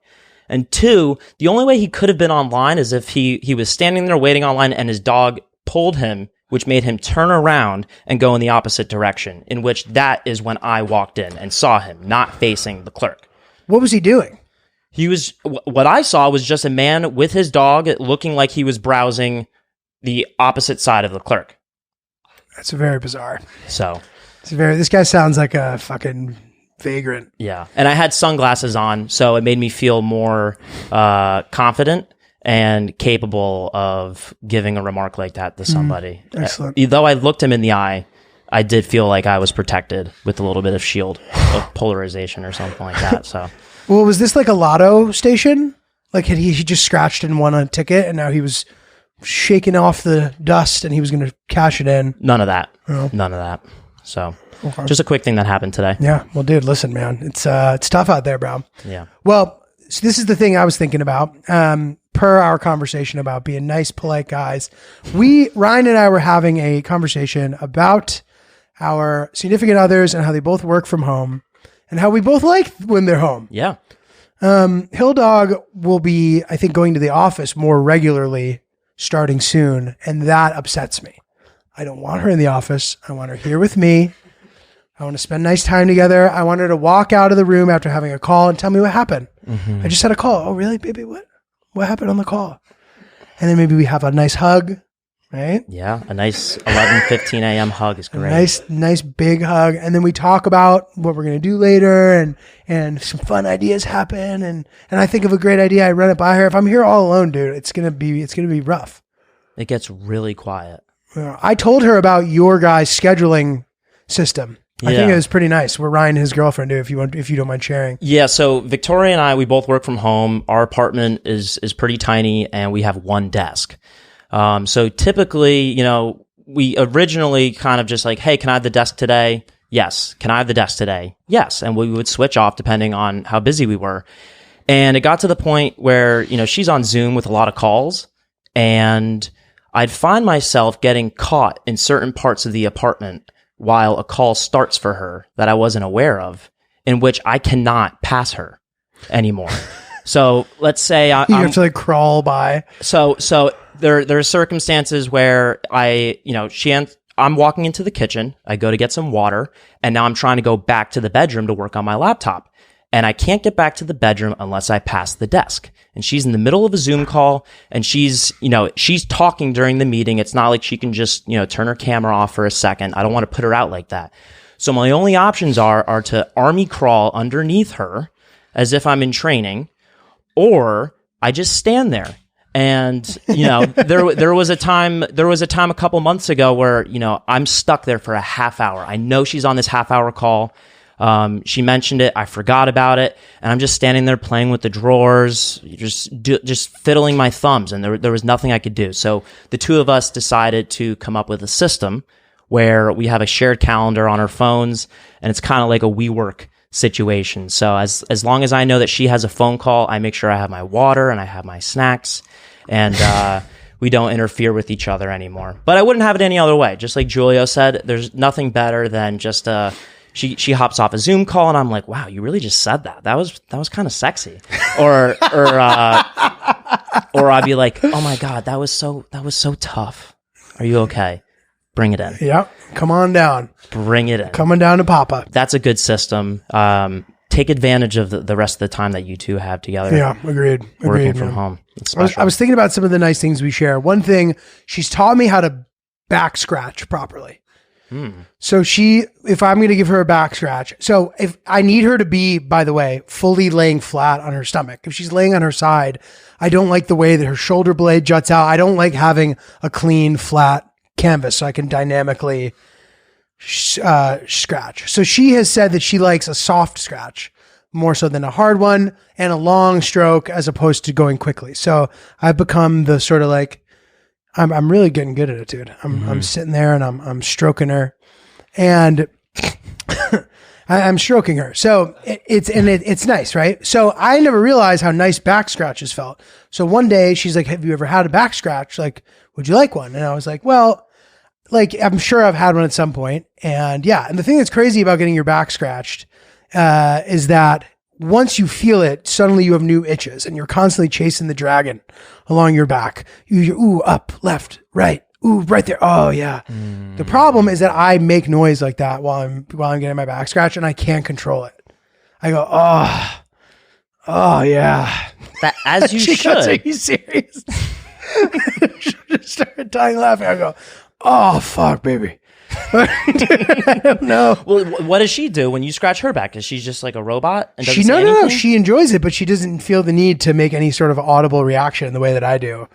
And 2, the only way he could have been online is if he was standing there waiting online and his dog pulled him, which made him turn around and go in the opposite direction, in which that is when I walked in and saw him not facing the clerk. What was he doing? What I saw was just a man with his dog looking like he was browsing the opposite side of the clerk. That's very bizarre. So this guy sounds like a fucking vagrant. Yeah. And I had sunglasses on, so it made me feel more confident and capable of giving a remark like that to somebody. Excellent. Though I looked him in the eye, I did feel like I was protected with a little bit of shield of polarization or something like that. So, Well, was this like a lotto station? Like had he just scratched and won a ticket and now he was shaking off the dust and he was going to cash it in? none of that. Oh. None of that. So, Okay. just a quick thing that happened today. Yeah. Well, dude, listen, man, it's tough out there, bro. Yeah. Well, so this is the thing I was thinking about. Per our conversation about being nice, polite guys, Ryan and I were having a conversation about our significant others and how they both work from home and how we both like when they're home. Yeah. Hill Dog will be, I think, going to the office more regularly starting soon, and that upsets me. I don't want her in the office. I want her here with me. I want to spend nice time together. I want her to walk out of the room after having a call and tell me what happened. I just had a call. Oh, really, baby? What happened on the call? And then maybe we have a nice hug, right? Yeah. A nice 11:15 a.m. hug is great. Nice big hug. And then we talk about what we're going to do later and some fun ideas happen. And I think of a great idea. I run it by her. If I'm here all alone, dude, it's going to be rough. It gets really quiet. I told her about your guys' scheduling system. I think it was pretty nice. Where Ryan and his girlfriend do, if you don't mind sharing. Yeah, so Victoria and I, we both work from home. Our apartment is pretty tiny, and we have one desk. So typically, we originally kind of just like, hey, can I have the desk today? Yes. Can I have the desk today? Yes. And we would switch off depending on how busy we were. And it got to the point where, she's on Zoom with a lot of calls, and I'd find myself getting caught in certain parts of the apartment while a call starts for her that I wasn't aware of, in which I cannot pass her anymore. So let's say You have to like crawl by. So there are circumstances where I'm walking into the kitchen, I go to get some water, and now I'm trying to go back to the bedroom to work on my laptop. And I can't get back to the bedroom unless I pass the desk. And she's in the middle of a Zoom call, and she's talking during the meeting. It's not like she can just, turn her camera off for a second. I don't want to put her out like that. So my only options are to army crawl underneath her as if I'm in training, or I just stand there. And, there was a time a couple months ago where, I'm stuck there for a half hour. I know she's on this half-hour call. She mentioned it. I forgot about it, and I'm just standing there playing with the drawers, just fiddling my thumbs, and there was nothing I could do. So the two of us decided to come up with a system where we have a shared calendar on our phones, and it's kind of like a WeWork situation. So as long as I know that she has a phone call, I make sure I have my water and I have my snacks, and we don't interfere with each other anymore. But I wouldn't have it any other way. Just like Giulio said, there's nothing better than just She hops off a Zoom call, and I'm like, "Wow, you really just said that? That was kind of sexy." Or I'd be like, "Oh my god, that was so tough. Are you okay? Bring it in. Yeah, come on down. Bring it in. Coming down to Papa." That's a good system. Take advantage of the rest of the time that you two have together. Yeah, agreed. Working from man. home. It's I was thinking about some of the nice things we share. One thing, she's taught me how to back scratch properly. So if I'm going to give her a back scratch, so if I need her to be, by the way, fully laying flat on her stomach, if she's laying on her side, I don't like the way that her shoulder blade juts out. I don't like having a clean, flat canvas so I can dynamically scratch. So she has said that she likes a soft scratch more so than a hard one, and a long stroke as opposed to going quickly. So I've become the sort of like, I'm really getting good at it, dude. I'm sitting there and I'm stroking her, and I'm stroking her. So it's nice, right? So I never realized how nice back scratches felt. So one day she's like, "Have you ever had a back scratch? Like, would you like one?" And I was like, "Well, like I'm sure I've had one at some point." And yeah, and the thing that's crazy about getting your back scratched is that once you feel it, suddenly you have new itches, and you're constantly chasing the dragon along your back. Ooh, up, left, right. Ooh, right there. Oh yeah. The problem is that I make noise like that while I'm getting my back scratched, and I can't control it. I go, oh yeah. That as you she should. goes, "Are you serious?" She just started dying laughing. I go, oh, fuck, baby. I don't know. Well, what does she do when you scratch her back? Is she just like a robot and doesn't She, say no, anything? she enjoys it, but she doesn't feel the need to make any sort of audible reaction the way that I do.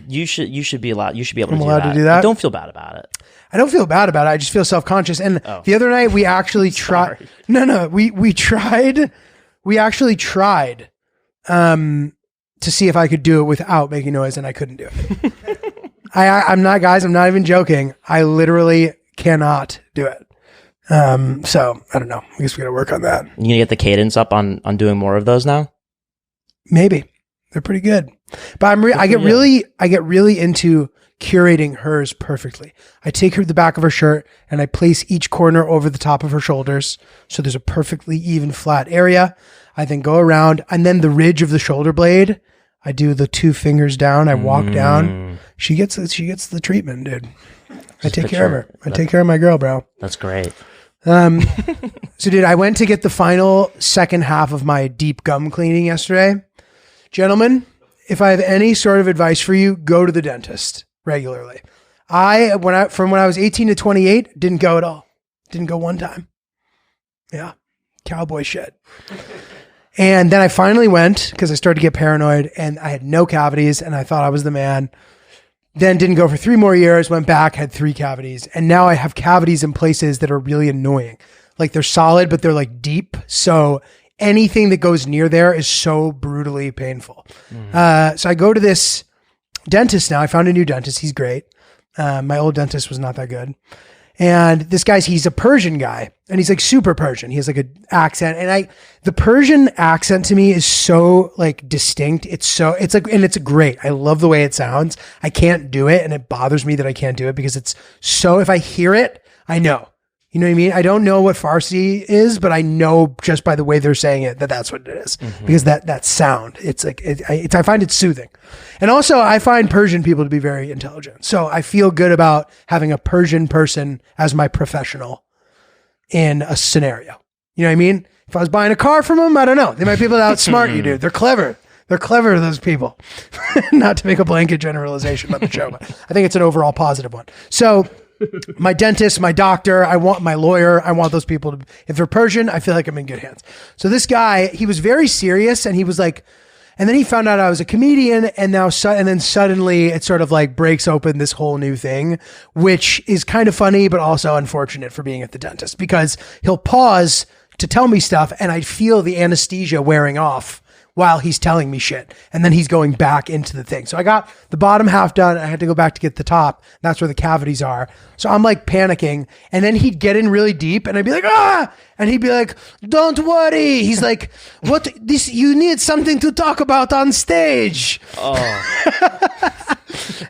You should be allowed. You should be able I'm to do allowed that. to do that? Don't feel bad about it. I don't feel bad about it. I just feel self-conscious. And the other night we actually tried. No, we tried. We actually tried to see if I could do it without making noise, and I couldn't do it. I'm not, guys. I'm not even joking. I literally cannot do it. So I don't know. I guess we got to work on that. You gonna get the cadence up on doing more of those now? Maybe they're pretty good, but I get really into curating hers perfectly. I take her to the back of her shirt and I place each corner over the top of her shoulders, so there's a perfectly even flat area. I then go around, and then the ridge of the shoulder blade, I do the 2 fingers down. I walk down. She gets the treatment, dude. I take care of her. I take care of my girl, bro. That's great. So, dude, I went to get the final second half of my deep gum cleaning yesterday. Gentlemen, if I have any sort of advice for you, go to the dentist regularly. From when I was 18 to 28, didn't go at all. Didn't go one time. Yeah. Cowboy shit. And then I finally went because I started to get paranoid, and I had no cavities and I thought I was the man. Then didn't go for 3 more years, went back, had 3 cavities. And now I have cavities in places that are really annoying. Like they're solid, but they're like deep. So anything that goes near there is so brutally painful. So I go to this dentist now. I found a new dentist. He's great. My old dentist was not that good. And this guy's, he's a Persian guy, and he's like super Persian. He has like an accent, and the Persian accent to me is so like distinct. It's like, and it's great. I love the way it sounds. I can't do it, and it bothers me that I can't do it because it's so, if I hear it, I know. You know what I mean? I don't know what Farsi is, but I know just by the way they're saying it that that's what it is. Because that sound, it's like, I find it soothing. And also I find Persian people to be very intelligent. So I feel good about having a Persian person as my professional in a scenario. You know what I mean? If I was buying a car from them, I don't know. They might be able to outsmart you, dude. They're clever. They're clever, those people. Not to make a blanket generalization about the show, but I think it's an overall positive one. So my dentist, my doctor, I want my lawyer. I want those people to, if they're Persian, I feel like I'm in good hands. So this guy, he was very serious, and he was like, and then he found out I was a comedian, and then suddenly it sort of like breaks open this whole new thing, which is kind of funny, but also unfortunate for being at the dentist, because he'll pause to tell me stuff and I feel the anesthesia wearing off while he's telling me shit. And then he's going back into the thing. So I got the bottom half done. I had to go back to get the top. That's where the cavities are. So I'm like panicking. And then he'd get in really deep and I'd be like, ah! And he'd be like, don't worry. He's like, what? This, you need something to talk about on stage. Oh.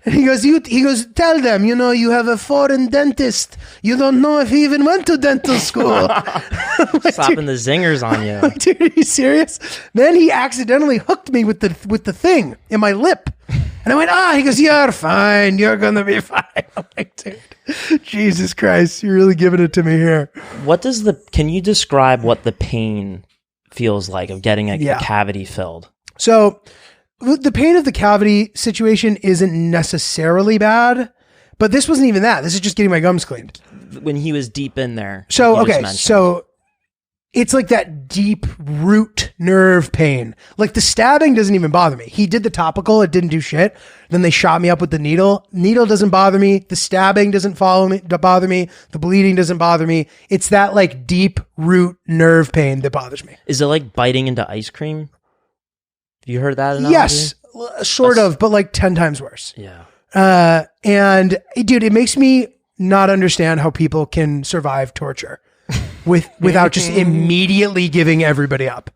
And he goes, tell them, you have a foreign dentist. You don't know if he even went to dental school. Like, Slapping the zingers on you. Like, dude, are you serious? Then he accidentally hooked me with the thing in my lip. And I went, he goes, you're fine. You're going to be fine. I'm like, dude, Jesus Christ, you're really giving it to me here. Can you describe what the pain feels like of getting a cavity filled? So the pain of the cavity situation isn't necessarily bad, but this wasn't even that. This is just getting my gums cleaned. When he was deep in there. So, okay, so it's like that deep root nerve pain. Like the stabbing doesn't even bother me. He did the topical. It didn't do shit. Then they shot me up with the needle. Needle doesn't bother me. The stabbing doesn't bother me. The bleeding doesn't bother me. It's that like deep root nerve pain that bothers me. Is it like biting into ice cream? Have you heard that analogy? Yes, sort of, but like 10 times worse. Yeah. And dude, it makes me not understand how people can survive torture without just immediately giving everybody up.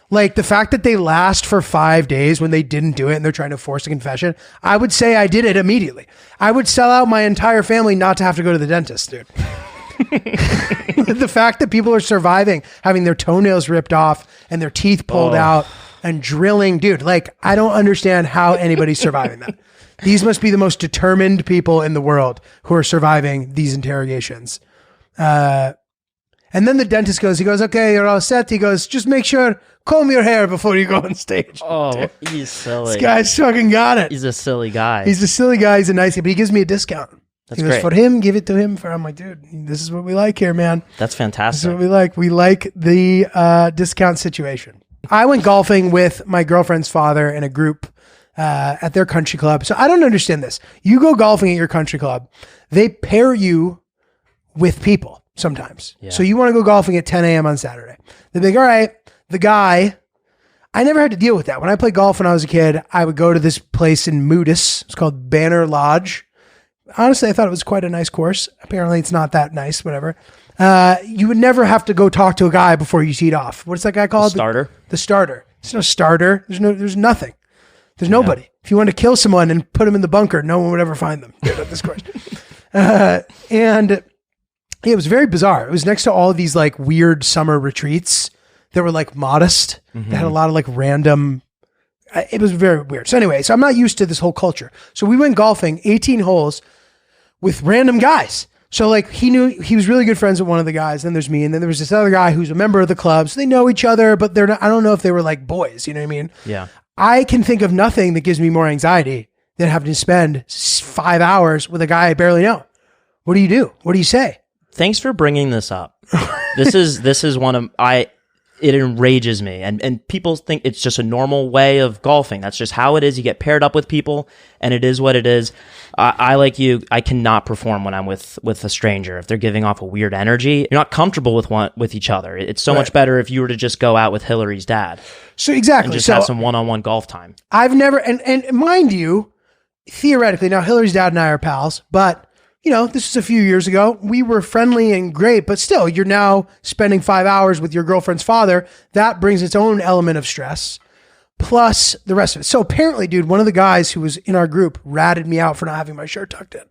Like the fact that they last for 5 days when they didn't do it and they're trying to force a confession. I would say I did it immediately. I would sell out my entire family not to have to go to the dentist, dude. The fact that people are surviving, having their toenails ripped off and their teeth pulled out and drilling, dude, like I don't understand how anybody's surviving that. These must be the most determined people in the world who are surviving these interrogations. And then the dentist goes, okay, you're all set. He goes, just make sure, comb your hair before you go on stage. Oh, dude, he's silly. This guy's fucking got it. He's a silly guy. He's a silly guy. He's a nice guy, but he gives me a discount. That's he goes, great. for him, give it to him. I'm like, dude, this is what we like here, man. That's This is fantastic. what we like. We like the discount situation. I went golfing with my girlfriend's father in a group at their country club. So I don't understand this. You go golfing at your country club, they pair you with people sometimes. Yeah. So you want to go golfing at 10 a.m. on Saturday. They're like, all right, the guy, I never had to deal with that. When I played golf when I was a kid, I would go to this place in Moodus. It's called Banner Lodge. Honestly, I thought it was quite a nice course. Apparently it's not that nice, whatever. You would never have to go talk to a guy before you teed off. What's that guy called? Starter. The starter. There's no starter. There's nothing. There's nobody. If you want to kill someone and put them in the bunker, no one would ever find them at this course. And it was very bizarre. It was next to all of these like weird summer retreats that were like modest. They had a lot of like random. It was very weird. So anyway, so I'm not used to this whole culture. So we went golfing 18 holes with random guys. So like he was really good friends with one of the guys. Then there's me. And then there was this other guy who's a member of the club. So they know each other, but they're not, I don't know if they were like boys, you know what I mean? Yeah. I can think of nothing that gives me more anxiety than having to spend 5 hours with a guy I barely know. What do you do? What do you say? Thanks for bringing this up. This is one of it enrages me, and people think it's just a normal way of golfing. That's just how it is. You get paired up with people, and it is what it is. I like you. I cannot perform when I'm with a stranger if they're giving off a weird energy. You're not comfortable with each other. It's so much better if you were to just go out with Hillary's dad. So exactly, and just have some one-on-one golf time. I've never, and mind you, theoretically, now Hillary's dad and I are pals, but you know, this was a few years ago. We were friendly and great, but still, you're now spending 5 hours with your girlfriend's father. That brings its own element of stress, plus the rest of it. So apparently, dude, one of the guys who was in our group ratted me out for not having my shirt tucked in.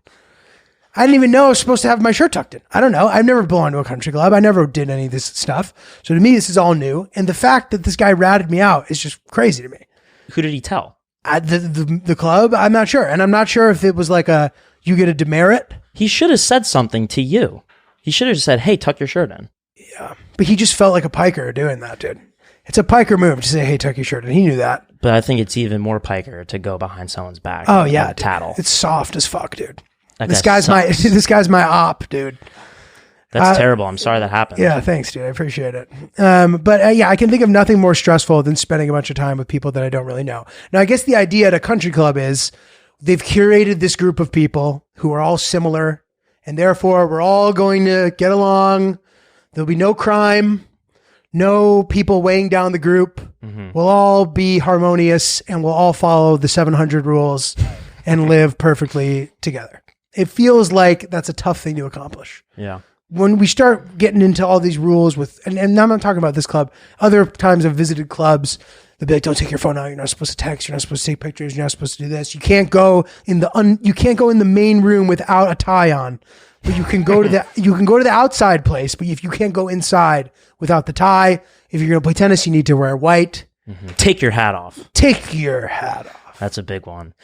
I didn't even know I was supposed to have my shirt tucked in. I don't know. I've never belonged to a country club. I never did any of this stuff. So to me, this is all new. And the fact that this guy ratted me out is just crazy to me. Who did he tell? The club? I'm not sure. And I'm not sure if it was like you get a demerit. He should have said something to you. He should have just said, hey, tuck your shirt in. Yeah. But he just felt like a piker doing that, dude. It's a piker move to say, hey, tuck your shirt in. He knew that. But I think it's even more piker to go behind someone's back. Oh, yeah. Tattle. It's soft as fuck, dude. That This guy guy's sucks. this guy's my op, dude. That's terrible. I'm sorry that happened. Yeah, thanks, dude. I appreciate it. But yeah, I can think of nothing more stressful than spending a bunch of time with people that I don't really know. Now, I guess the idea at a country club is they've curated this group of people who are all similar, and therefore we're all going to get along. There'll be no crime, no people weighing down the group. We'll all be harmonious, and we'll all follow the 700 rules and live perfectly together. It feels like that's a tough thing to accomplish. Yeah. When we start getting into all these rules with, and I'm not talking about this club, other times I've visited clubs, they'll be like, don't take your phone out. You're not supposed to text. You're not supposed to take pictures. You're not supposed to do this. You can't go in the main room without a tie on, but you can go to the outside place. But if you can't go inside without the tie, if you're going to play tennis, you need to wear white. Take your hat off. Take your hat off. That's a big one.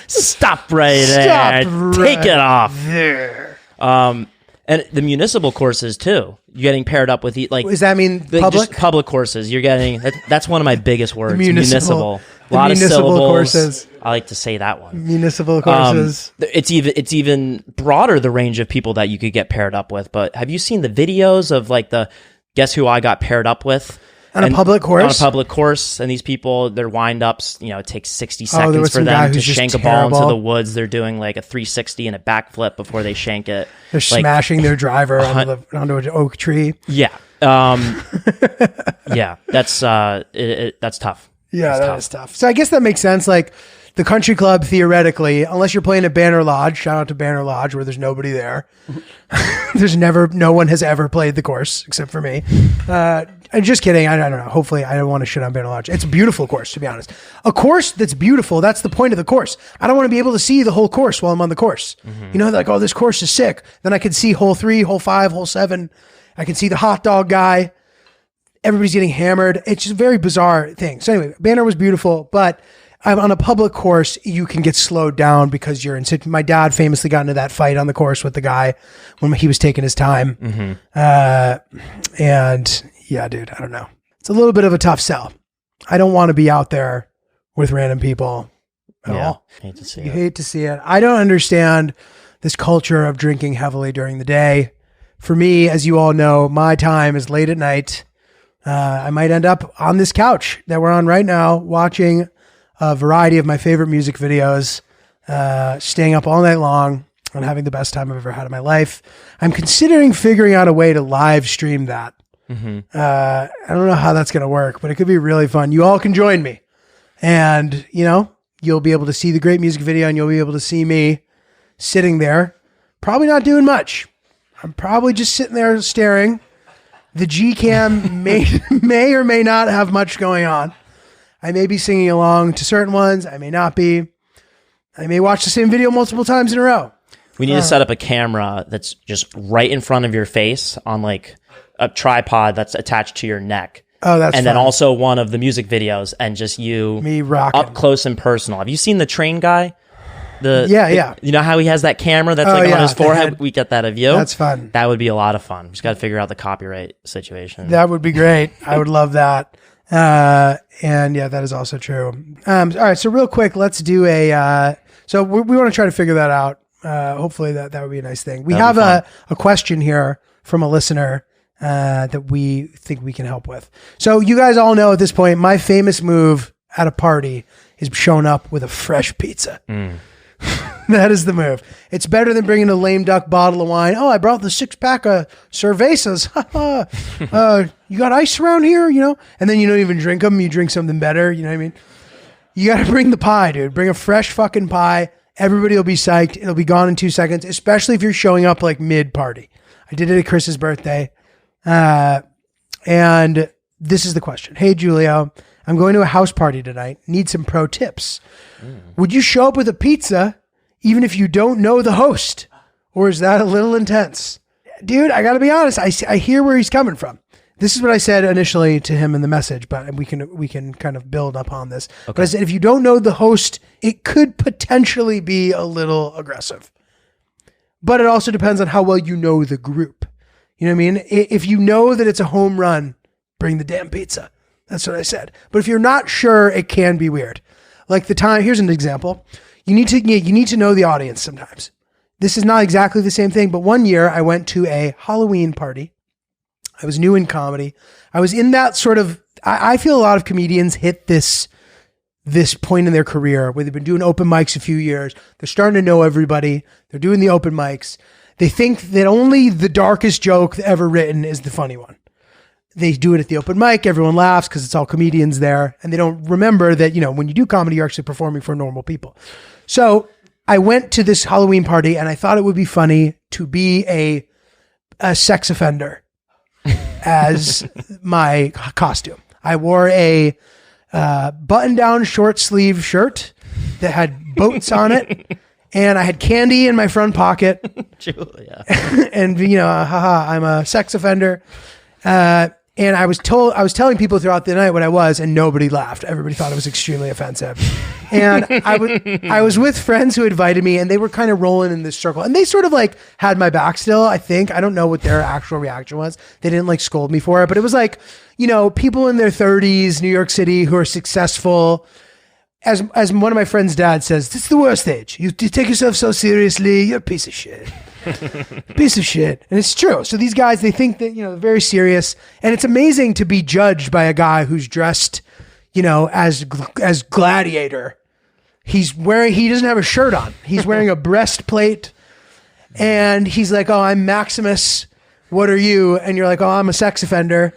Stop right there. Take it off. There. And the municipal courses too. You're getting paired up with Does that mean public? Just public courses. You're getting that's one of my biggest words. Municipal. A lot of syllables. Courses. I like to say that one. Municipal courses. It's even broader, the range of people that you could get paired up with. But have you seen the videos of like the guess who I got paired up with? On a public course? On a public course. And these people, their wind-ups, it takes 60 there seconds was for some guy them to who's just shank a ball into terrible. the woods. They're doing like a 360 and a backflip before they shank it. They're smashing their driver onto an oak tree. Yeah. Yeah. That's tough. Yeah, that is tough. So I guess that makes sense. Like the country club, theoretically, unless you're playing at Banner Lodge, shout out to Banner Lodge where there's nobody there. No one has ever played the course except for me. I'm just kidding. I don't know. Hopefully I don't want to shit on Banner Lodge. It's a beautiful course, to be honest. A course that's beautiful. That's the point of the course. I don't want to be able to see the whole course while I'm on the course. Like, oh, this course is sick. Then I can see hole 3, hole 5, hole 7. I can see the hot dog guy. Everybody's getting hammered. It's just a very bizarre thing. So anyway, Banner was beautiful, but on a public course, you can get slowed down because you're in. My dad famously got into that fight on the course with the guy when he was taking his time. And yeah, dude, I don't know. It's a little bit of a tough sell. I don't want to be out there with random people at Yeah, all. hate to see You it. hate to see it. I don't understand this culture of drinking heavily during the day. For me, as you all know, my time is late at night. I might end up on this couch that we're on right now, watching a variety of my favorite music videos, staying up all night long and having the best time I've ever had in my life. I'm considering figuring out a way to live stream that. I don't know how that's going to work, but it could be really fun. You all can join me, and you'll be able to see the great music video, and you'll be able to see me sitting there, probably not doing much. I'm probably just sitting there staring. The G-Cam may or may not have much going on. I may be singing along to certain ones. I may not be. I may watch the same video multiple times in a row. We need to set up a camera that's just right in front of your face on like a tripod that's attached to your neck. Oh, that's and then fun. also one of the music videos and just Me rocking. up close and personal. Have you seen the train guy? Yeah. You know how he has that camera that's Oh, like yeah, on his the forehead? head. We get that of you. That's fun. That would be a lot of fun. Just got to figure out the copyright situation. That would be great. I would love that. And yeah, that is also true. All right. So real quick, let's do so we want to try to figure that out. Hopefully that would be a nice thing. We That'd have be a question here from a listener, that we think we can help with. So you guys all know at this point, my famous move at a party is showing up with a fresh pizza. That is the move. It's better than bringing a lame duck bottle of wine. Oh, I brought the 6-pack of cervezas. You got ice around here, And then you don't even drink them. You drink something better. You know what I mean? You got to bring the pie, dude. Bring a fresh fucking pie. Everybody will be psyched. It'll be gone in 2 seconds, especially if you're showing up like mid-party. I did it at Chris's birthday. And this is the question. Hey, Giulio, I'm going to a house party tonight. Need some pro tips. Would you show up with a pizza even if you don't know the host? Or is that a little intense? Dude, I got to be honest. I hear where he's coming from. This is what I said initially to him in the message, but we can kind of build upon this. Okay. But I said, if you don't know the host, it could potentially be a little aggressive. But it also depends on how well you know the group. You know what I mean? If you know that it's a home run, bring the damn pizza. That's what I said. But if you're not sure, it can be weird. Like here's an example. You need to know the audience sometimes. This is not exactly the same thing, but one year I went to a Halloween party. I was new in comedy. I was in that sort of, I feel a lot of comedians hit this point in their career where they've been doing open mics a few years. They're starting to know everybody. They're doing the open mics. They think that only the darkest joke ever written is the funny one. They do it at the open mic. Everyone laughs because it's all comedians there. And they don't remember that, when you do comedy, you're actually performing for normal people. So I went to this Halloween party and I thought it would be funny to be a sex offender as my costume. I wore a button-down short sleeve shirt that had boats on it. And I had candy in my front pocket. Julia. And, I'm a sex offender. And I was telling people throughout the night what I was, and nobody laughed. Everybody thought it was extremely offensive. And I was with friends who invited me, and they were kind of rolling in this circle. And they sort of like had my back still, I think. I don't know what their actual reaction was. They didn't like scold me for it, but it was like, people in their 30s, New York City, who are successful. As one of my friend's dad says, this is the worst age. You take yourself so seriously. You're a piece of shit. Piece of shit. And it's true. So these guys, they think that, they're very serious. And it's amazing to be judged by a guy who's dressed, as Gladiator. He doesn't have a shirt on. He's wearing a breastplate. And he's like, oh, I'm Maximus. What are you? And you're like, oh, I'm a sex offender.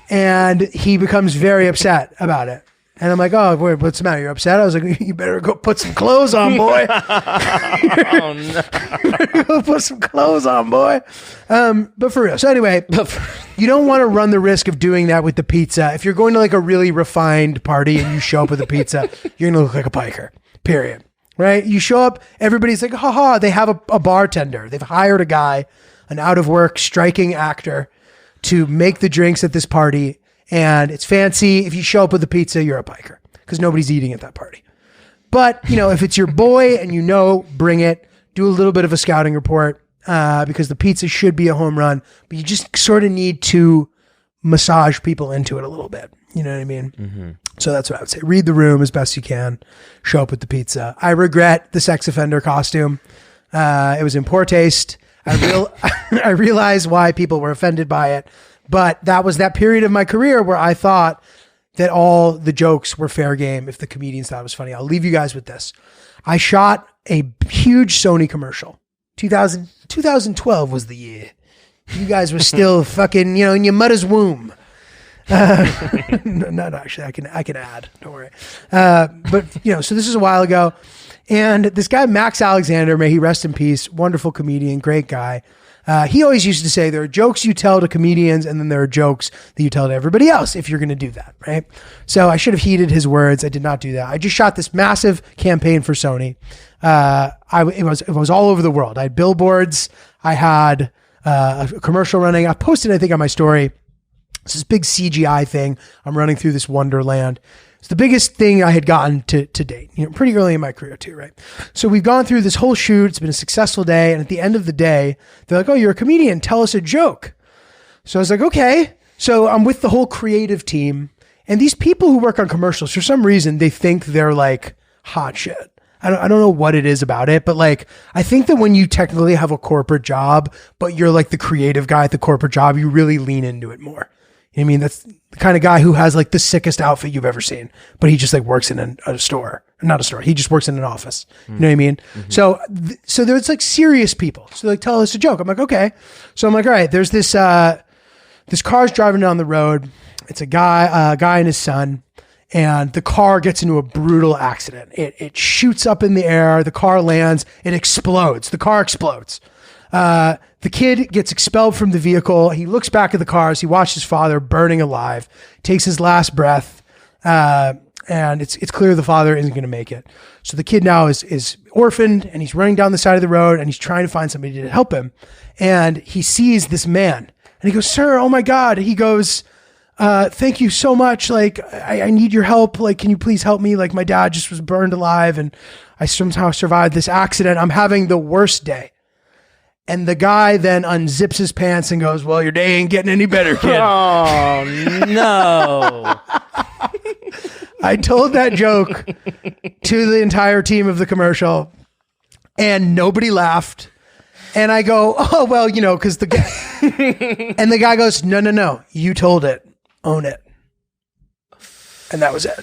And he becomes very upset about it. And I'm like, oh, what's the matter? You're upset? I was like, you better go put some clothes on, boy. Oh, no. Go put some clothes on, boy. But for real. So anyway, you don't want to run the risk of doing that with the pizza. If you're going to like a really refined party and you show up with a pizza, you're going to look like a piker, period. Right? You show up, everybody's like, ha. They have a bartender. They've hired a guy, an out of work striking actor to make the drinks at this party. And it's fancy. If you show up with a pizza, you're a piker because nobody's eating at that party. But, if it's your boy and bring it, do a little bit of a scouting report because the pizza should be a home run. But you just sort of need to massage people into it a little bit. You know what I mean? So that's what I would say. Read the room as best you can. Show up with the pizza. I regret the sex offender costume. It was in poor taste. I realize why people were offended by it, but that was that period of my career where I thought that all the jokes were fair game if the comedians thought it was funny. I'll leave you guys with this. I shot a huge Sony commercial. 2012 was the year. You guys were still fucking, in your mother's womb. No, actually, I can add. Don't worry. But so this is a while ago, and this guy Max Alexander, may he rest in peace, wonderful comedian, great guy. He always used to say there are jokes you tell to comedians, and then there are jokes that you tell to everybody else if you're going to do that, right? So I should have heeded his words. I did not do that. I just shot this massive campaign for Sony. It was all over the world. I had billboards. I had a commercial running. I posted, I think, on my story. It's this big CGI thing. I'm running through this wonderland. It's the biggest thing I had gotten to date, pretty early in my career too, right? So we've gone through this whole shoot. It's been a successful day. And at the end of the day, they're like, oh, you're a comedian. Tell us a joke. So I was like, okay. So I'm with the whole creative team. And these people who work on commercials, for some reason, they think they're like hot shit. I don't know what it is about it, but like, I think that when you technically have a corporate job, but you're like the creative guy at the corporate job, you really lean into it more. I mean, that's the kind of guy who has like the sickest outfit you've ever seen, but he just like works in a store, not a store. He just works in an office. You know what I mean? Mm-hmm. So there's like serious people. So like, tell us a joke. I'm like, okay. So I'm like, all right, there's this car's driving down the road. It's a guy and his son, and the car gets into a brutal accident. It shoots up in the air. The car lands. It explodes. The car explodes. The kid gets expelled from the vehicle. He looks back at the cars. He watched his father burning alive, takes his last breath, and it's clear the father isn't going to make it. So the kid now is orphaned, and he's running down the side of the road, and he's trying to find somebody to help him. And he sees this man, and he goes, "Sir, oh my God." He goes, "Thank you so much. Like, I need your help. Like, can you please help me? Like, my dad just was burned alive, and I somehow survived this accident. I'm having the worst day." And the guy then unzips his pants and goes, "Well, your day ain't getting any better, kid." Oh, no. I told that joke to the entire team of the commercial, and nobody laughed. And I go, "Oh, well, because the guy," and the guy goes, No, you told it. Own it. And that was it.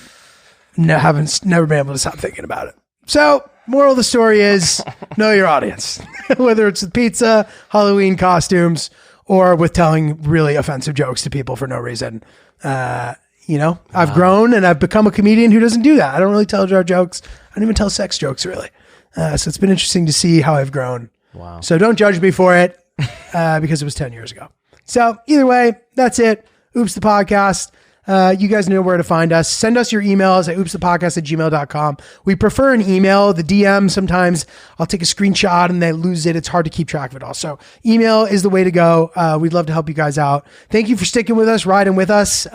No, never been able to stop thinking about it. So, moral of the story is know your audience, whether it's with pizza, Halloween costumes, or with telling really offensive jokes to people for no reason. I've grown and I've become a comedian who doesn't do that. I don't really tell jokes. I don't even tell sex jokes really. So it's been interesting to see how I've grown. Wow. So don't judge me for it because it was 10 years ago. So either way, that's it. Oops, the podcast. You guys know where to find us. Send us your emails at oopsthepodcast@gmail.com. We prefer an email. The DM, sometimes I'll take a screenshot and they lose it. It's hard to keep track of it all. So email is the way to go. We'd love to help you guys out. Thank you for sticking with us, riding with us.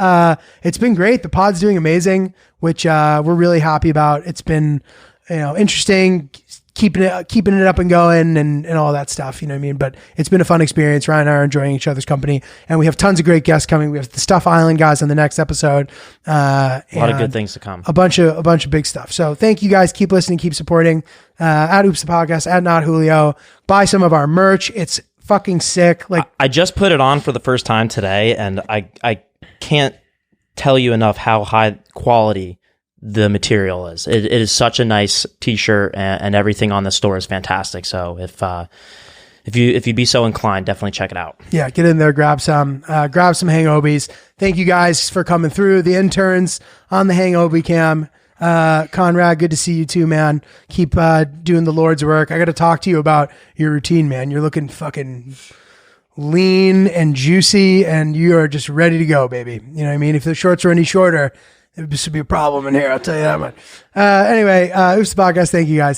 It's been great. The pod's doing amazing, which we're really happy about. It's been interesting, keeping it up and going and all that stuff, you know what I mean? But it's been a fun experience. Ryan and I are enjoying each other's company, and we have tons of great guests coming. We have the Stuff Island guys on the next episode. A lot of good things to come. A bunch of big stuff. So thank you guys. Keep listening, keep supporting, at Oops the Podcast, at Not Julio. Buy some of our merch. It's fucking sick. Like, I just put it on for the first time today, and I can't tell you enough how high quality the material is. It is such a nice t-shirt, and everything on the store is fantastic. So if you'd be so inclined, definitely check it out. Yeah, get in there, grab some Hang-Obies. Thank you guys for coming through. The interns on the Hang-Obie cam. Conrad, good to see you too, man. Keep doing the Lord's work. I got to talk to you about your routine, man. You're looking fucking lean and juicy, and you are just ready to go, baby. You know what I mean? If the shorts are any shorter, this would be a problem in here, I'll tell you that much. Anyway, Oops the Podcast. Thank you guys.